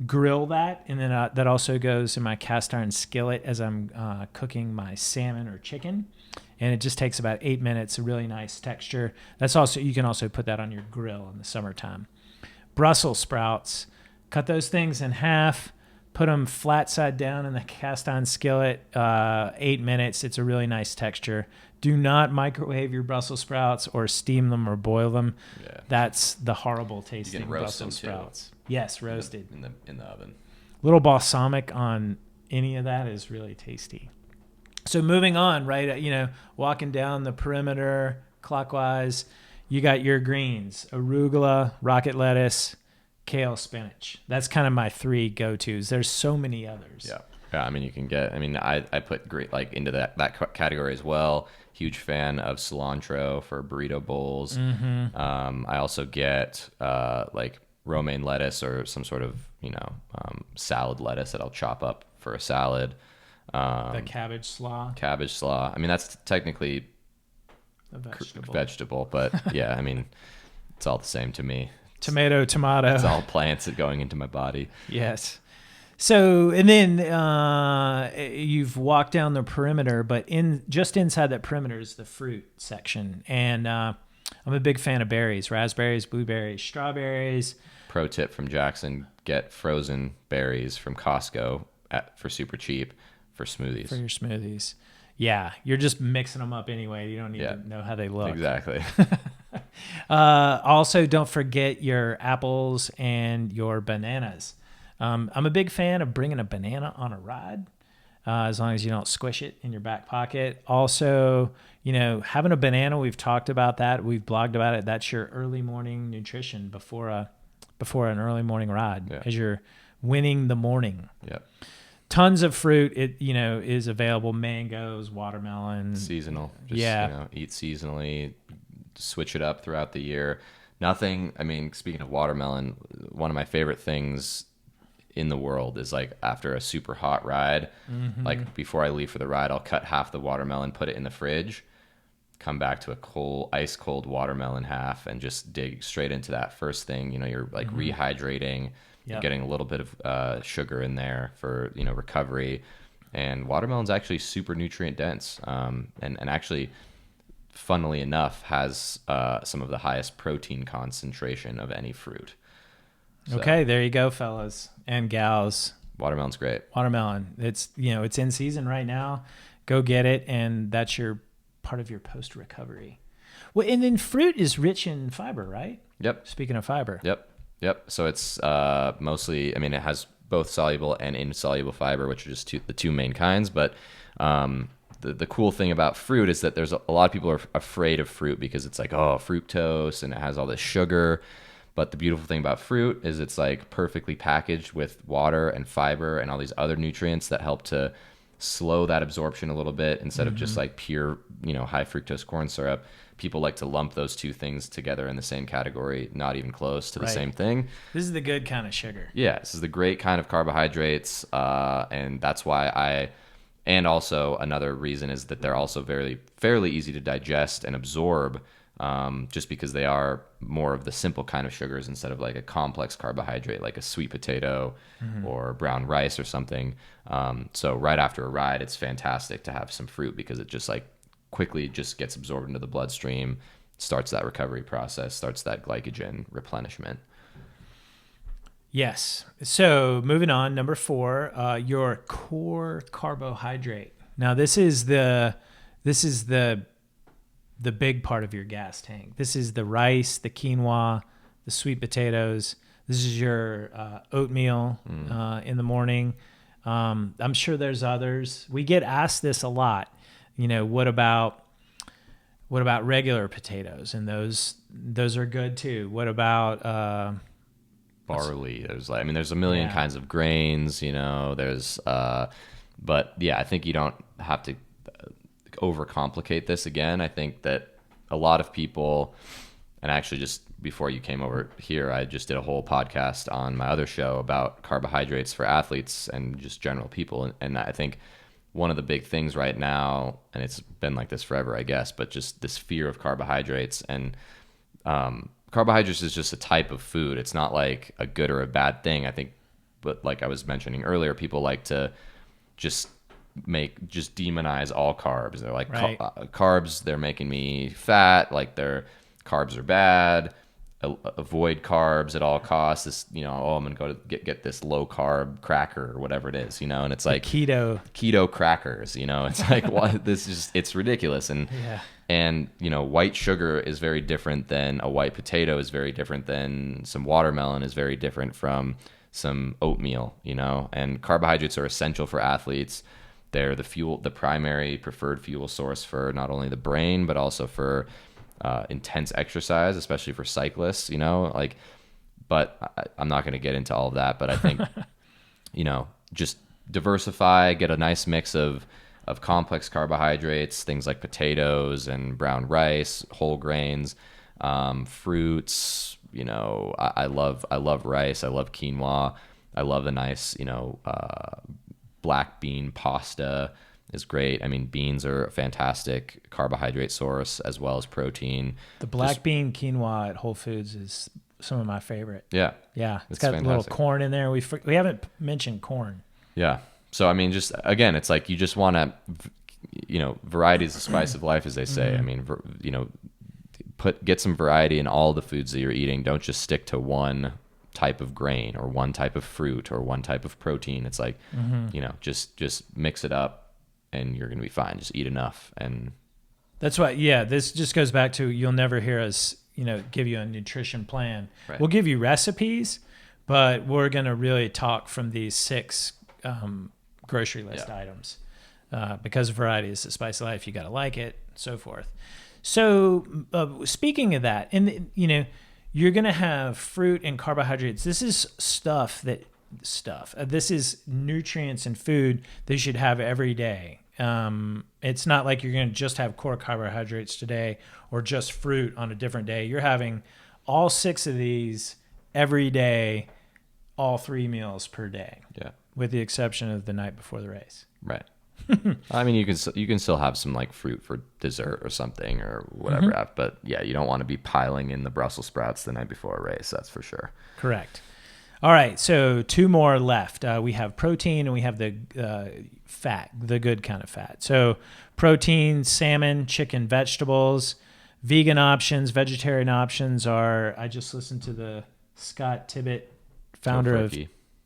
grill that, and then that also goes in my cast iron skillet as I'm cooking my salmon or chicken, and it just takes about 8 minutes. A really nice texture. You can also put that on your grill in the summertime. Brussels sprouts, cut those things in half, put them flat side down in the cast iron skillet. 8 minutes. It's a really nice texture. Do not microwave your Brussels sprouts or steam them or boil them. Yeah. That's the horrible tasting Brussels sprouts. Yes, roasted. In the oven. Little balsamic on any of that is really tasty. So moving on, right? Walking down the perimeter clockwise, you got your greens: arugula, rocket lettuce, kale, spinach. That's kind of my 3 go-tos. There's so many others. Yeah. Yeah, I mean, you can get. I mean, I put great into that category as well. Huge fan of cilantro for burrito bowls. Mm-hmm. I also get like romaine lettuce or some sort of salad lettuce that I'll chop up for a salad. The cabbage slaw. Cabbage slaw. I mean, that's technically a vegetable, but yeah, I mean, it's all the same to me. Tomato. It's all plants that going into my body. Yes. So, and then you've walked down the perimeter, but just inside that perimeter is the fruit section. And I'm a big fan of berries: raspberries, blueberries, strawberries. Pro tip from Jackson: get frozen berries from Costco for super cheap for smoothies. For your smoothies. Yeah, you're just mixing them up anyway. You don't need to know how they look. Exactly. Also, don't forget your apples and your bananas. I'm a big fan of bringing a banana on a ride, as long as you don't squish it in your back pocket. Also, having a banana, we've talked about that. We've blogged about it. That's your early morning nutrition before an early morning ride, as you're winning the morning. Yeah. Tons of fruit, is available: mangoes, watermelon. Seasonal. Just, eat seasonally, switch it up throughout the year. Nothing, I mean, speaking of watermelon, one of my favorite things in the world is like after a super hot ride, like before I leave for the ride, I'll cut half the watermelon, put it in the fridge, come back to a ice cold watermelon half, and just dig straight into that first thing. You're like rehydrating. You're getting a little bit of sugar in there for recovery, and watermelon's actually super nutrient dense, and actually, funnily enough, has some of the highest protein concentration of any fruit. So, okay, there you go, fellas and gals. Watermelon's great. Watermelon, it's it's in season right now. Go get it, and that's your part of your post recovery. Well, and then fruit is rich in fiber, right? Yep. Speaking of fiber. Yep. So it's mostly, I mean, it has both soluble and insoluble fiber, which are just the two main kinds. But the cool thing about fruit is that there's a lot of people are afraid of fruit because it's like, oh, fructose, and it has all this sugar. But the beautiful thing about fruit is it's like perfectly packaged with water and fiber and all these other nutrients that help to slow that absorption a little bit instead of just like pure, high fructose corn syrup. People like to lump those two things together in the same category, not even close to the same thing. This is the good kind of sugar. Yeah, this is the great kind of carbohydrates, and that's why and also another reason is that they're also fairly easy to digest and absorb, just because they are more of the simple kind of sugars instead of like a complex carbohydrate like a sweet potato or brown rice or something. So right after a ride, it's fantastic to have some fruit because it just like quickly just gets absorbed into the bloodstream, starts that recovery process, starts that glycogen replenishment. Yes. So moving on, number 4, your core carbohydrate. Now this is the big part of your gas tank. This is the rice, the quinoa, the sweet potatoes. This is your oatmeal in the morning. I'm sure there's others. We get asked this a lot. What about regular potatoes? And those are good too. What about barley? There's a million kinds of grains. There's but yeah, I think you don't have to overcomplicate this again. I think that a lot of people, and actually just before you came over here, I just did a whole podcast on my other show about carbohydrates for athletes and just general people. And I think one of the big things right now, and it's been like this forever, I guess, but just this fear of carbohydrates. And carbohydrates is just a type of food. It's not like a good or a bad thing, I think. But like I was mentioning earlier, people like to just demonize all carbs. They're like, carbs, they're making me fat. Like carbs are bad. Avoid carbs at all costs. This, I'm gonna go to get this low carb cracker or whatever it is, and it's like keto crackers. It's like what it's ridiculous. And white sugar is very different than a white potato, is very different than some watermelon, is very different from some oatmeal. And carbohydrates are essential for athletes. They're the primary preferred fuel source for not only the brain but also for intense exercise, especially for cyclists, but I'm not going to get into all of that. But I think, just diversify, get a nice mix of complex carbohydrates, things like potatoes and brown rice, whole grains, fruits. I love rice. I love quinoa. I love the nice, black bean pasta is great. Beans are a fantastic carbohydrate source as well as protein. The black bean quinoa at Whole Foods is some of my favorite. Yeah. Yeah. It's got fantastic. A little corn in there. We haven't mentioned corn. Yeah. So, just, again, it's like you just want to, variety is the spice of life, as they say. Get some variety in all the foods that you're eating. Don't just stick to one type of grain or one type of fruit or one type of protein. It's like, just mix it up and you're going to be fine. Just eat enough. And that's why, this just goes back to, you'll never hear us, give you a nutrition plan. Right. We'll give you recipes, but we're going to really talk from these 6 grocery list items because variety is the spice of life. You got to like it, so forth. So speaking of that, and you're going to have fruit and carbohydrates. This is this is nutrients and food that you should have every day. It's not like you're going to just have core carbohydrates today or just fruit on a different day. You're having all 6 of these every day, all 3 meals per day. Yeah. With the exception of the night before the race. Right. You can still have some like fruit for dessert or something or whatever, but you don't want to be piling in the Brussels sprouts the night before a race. That's for sure. Correct. All right, so 2 more left. We have protein and we have the fat, the good kind of fat. So protein, salmon, chicken, vegetables. Vegan options, vegetarian options are, I just listened to the Scott Tibbett, founder of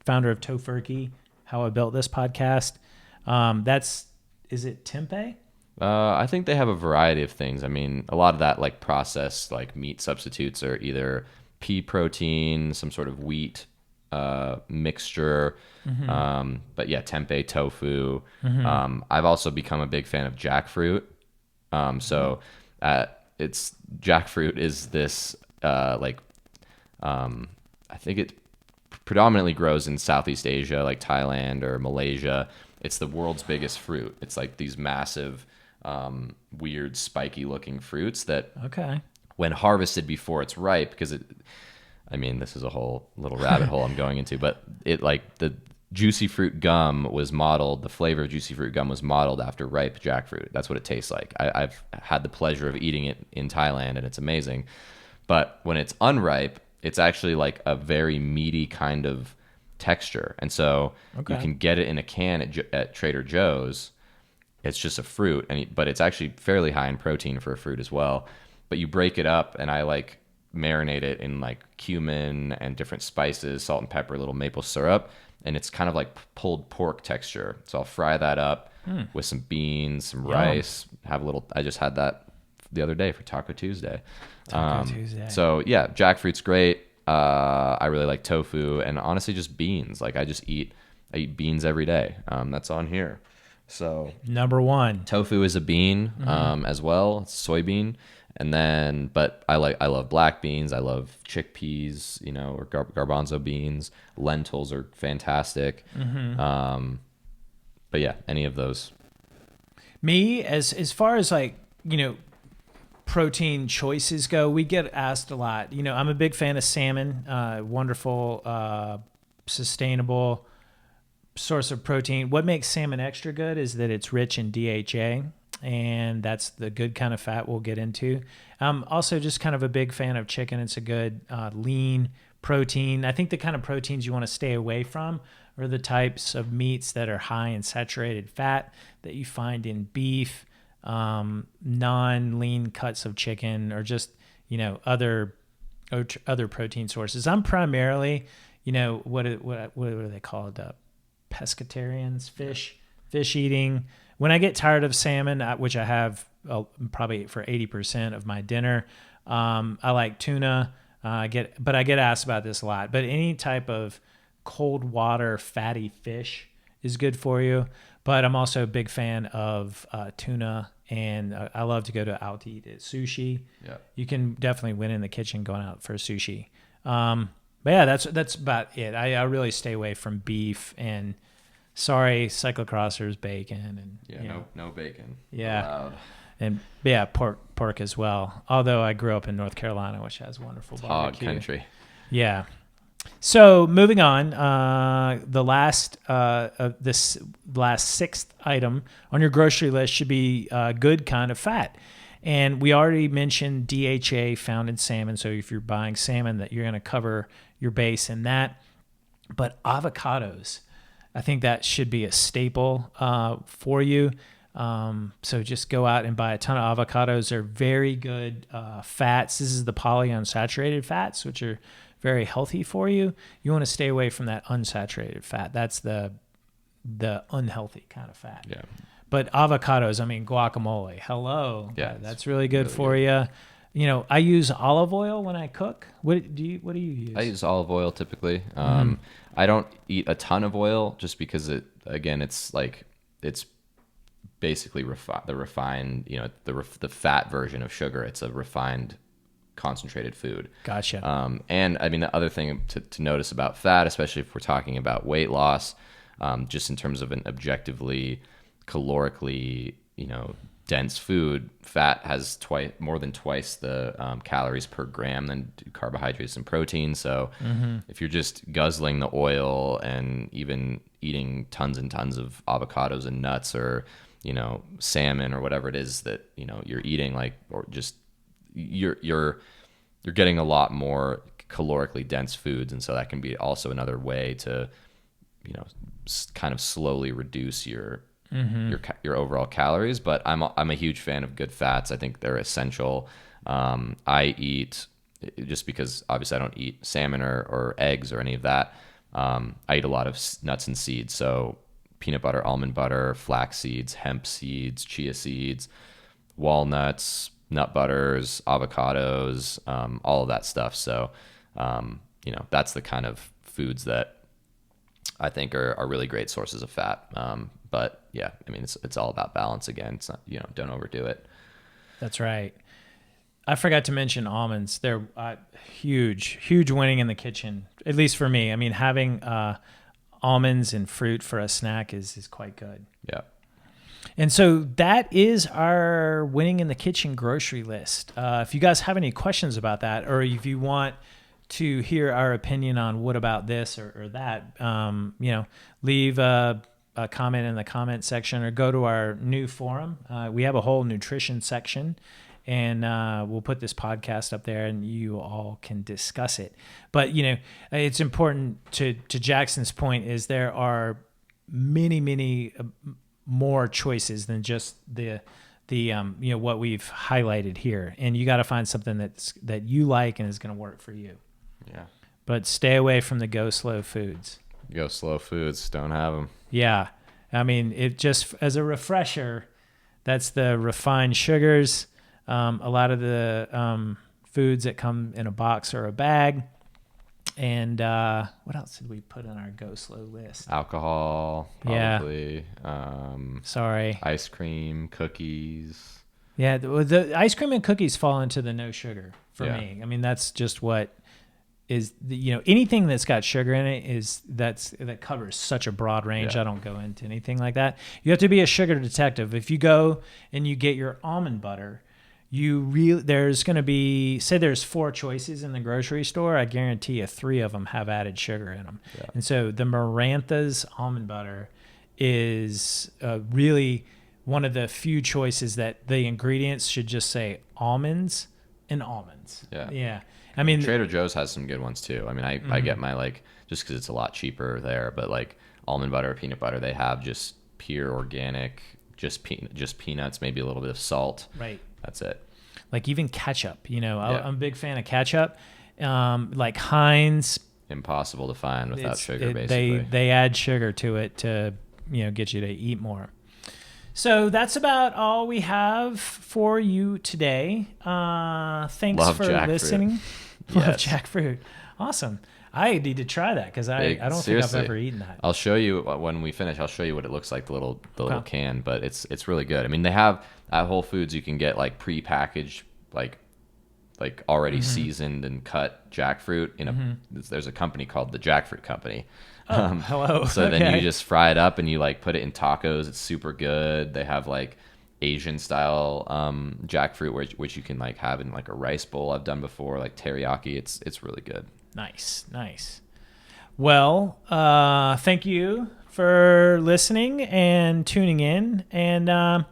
Tofurkey, How I Built This podcast. Is it tempeh? I think they have a variety of things. A lot of that like processed like meat substitutes are either pea protein, some sort of wheat mixture. But tempeh, tofu. I've also become a big fan of jackfruit. It's jackfruit is this I think it predominantly grows in Southeast Asia, like Thailand or Malaysia. It's the world's biggest fruit. It's like these massive, weird, spiky looking fruits that when harvested before it's ripe, because this is a whole little rabbit hole I'm going into, but the juicy fruit gum was modeled, the flavor of juicy fruit gum was modeled after ripe jackfruit. That's what it tastes like. I've had the pleasure of eating it in Thailand, and it's amazing. But when it's unripe, it's actually like a very meaty kind of texture. And so you can get it in a can at Trader Joe's. It's just a fruit, but it's actually fairly high in protein for a fruit as well. But you break it up, and I like marinate it in like cumin and different spices, salt and pepper, a little maple syrup, and it's kind of like pulled pork texture. So I'll fry that up with some beans, some rice, I just had that the other day for Taco Tuesday. Tuesday. So yeah, jackfruit's great. I really like tofu, and honestly just beans. Like I eat beans every day. That's on here. So number one, tofu is a bean as well. It's soybean. And then, but I love black beans. I love chickpeas, or garbanzo beans. Lentils are fantastic. But yeah, any of those. Me, as far as like, protein choices go, we get asked a lot. I'm a big fan of salmon, wonderful, sustainable source of protein. What makes salmon extra good is that it's rich in DHA, and that's the good kind of fat we'll get into. I'm also just kind of a big fan of chicken. It's a good lean protein. I think the kind of proteins you want to stay away from are the types of meats that are high in saturated fat that you find in beef, non-lean cuts of chicken, or just other protein sources. I'm primarily what are they called, pescatarians, fish eating. When I get tired of salmon, which I have probably for 80% of my dinner, I like tuna. I get asked about this a lot, but any type of cold water fatty fish is good for you. But I'm also a big fan of tuna, and I love to go out to eat at sushi. Yeah, you can definitely win in the kitchen going out for sushi. But yeah, that's about it. I really stay away from beef, and sorry, cyclocrossers, bacon, and no bacon. Yeah, allowed. And yeah, pork as well. Although I grew up in North Carolina, which has wonderful barbecue. Hog country. Yeah. So moving on, the last this last sixth item on your grocery list should be good kind of fat. And we already mentioned DHA found in salmon. So if you're buying salmon, that you're going to cover your base in that. But avocados, I think that should be a staple for you. So just go out and buy a ton of avocados. They're very good fats. This is the polyunsaturated fats, which are very healthy for you. You want to stay away from that unsaturated fat. That's the unhealthy kind of fat. Yeah. But avocados, guacamole. Hello. Yeah, that's really good for you. I use olive oil when I cook. What do you use? I use olive oil typically. I don't eat a ton of oil just because it's basically the refined, the fat version of sugar. It's a refined concentrated food. Gotcha. And the other thing to notice about fat, especially if we're talking about weight loss, just in terms of an objectively calorically, dense food, fat has more than twice the calories per gram than carbohydrates and protein. So if you're just guzzling the oil and even eating tons and tons of avocados and nuts, or salmon or whatever it is that you're eating, or just you're getting a lot more calorically dense foods, and so that can be also another way to kind of slowly reduce your overall calories. But I'm a huge fan of good fats. I think they're essential. I eat, just because obviously I don't eat salmon or eggs or any of that, I eat a lot of nuts and seeds. So peanut butter, almond butter, flax seeds, hemp seeds, chia seeds, walnuts, nut butters, avocados, all of that stuff. So that's the kind of foods that I think are really great sources of fat. But yeah, it's all about balance again. It's not, don't overdo it. That's right. I forgot to mention almonds. They're huge winning in the kitchen, at least for me. Having almonds and fruit for a snack is quite good. Yeah. And so that is our winning in the kitchen grocery list. If you guys have any questions about that, or if you want to hear our opinion on what about this or that, leave a comment in the comment section or go to our new forum. We have a whole nutrition section, and we'll put this podcast up there and you all can discuss it. But, it's important to Jackson's point is there are many, many more choices than just the what we've highlighted here. And you got to find something that you like and is going to work for you. Yeah. But stay away from the go slow foods. Go slow foods. Don't have them. Yeah. I mean, it just as a refresher, that's the refined sugars. A lot of the foods that come in a box or a bag. And what else did we put on our go slow list? Alcohol, probably. Yeah. Sorry. Ice cream, cookies. Yeah, the ice cream and cookies fall into the no sugar for me. I mean, that's just what is anything that's got sugar in it that covers such a broad range. I don't go into anything like that. You have to be a sugar detective. If you go and you get your almond butter, there's going to be, say there's 4 choices in the grocery store. I guarantee you 3 of them have added sugar in them. Yeah. And so the Marantha's almond butter is really one of the few choices that the ingredients should just say almonds and almonds. Yeah. Yeah. I mean, Trader Joe's has some good ones too. I mean, I get my just because it's a lot cheaper there, but almond butter, peanut butter, they have just pure organic, just peanuts, maybe a little bit of salt. Right. That's it. Like even ketchup, I'm a big fan of ketchup. Like Heinz. Impossible to find without sugar, basically. They add sugar to it to, get you to eat more. So that's about all we have for you today. Thanks for listening. Love jackfruit. Awesome. I need to try that because I don't think I've ever eaten that. I'll show you when we finish. I'll show you what it looks like, the little can, but it's really good. I mean, they have at Whole Foods, you can get pre-packaged, already seasoned and cut jackfruit. There's a company called the Jackfruit Company. Hello. So then you just fry it up and you put it in tacos. It's super good. They have Asian style jackfruit which you can have in a rice bowl. I've done before, teriyaki. It's really good. Nice. Well, thank you for listening and tuning in. And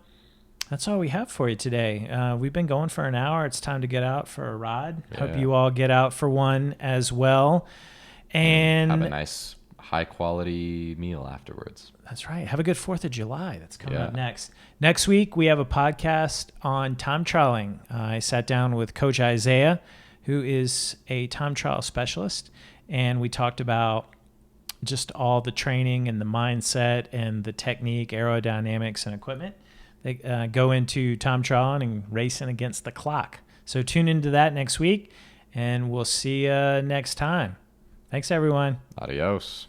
that's all we have for you today. We've been going for an hour. It's time to get out for a ride. Yeah. Hope you all get out for one as well. And have a nice high quality meal afterwards. That's right. Have a good 4th of July. That's coming up next. Next week, we have a podcast on time trialing. I sat down with Coach Isaiah, who is a time trial specialist, and we talked about just all the training and the mindset and the technique, aerodynamics, and equipment that go into time trialing and racing against the clock. So tune into that next week, and we'll see you next time. Thanks, everyone. Adios.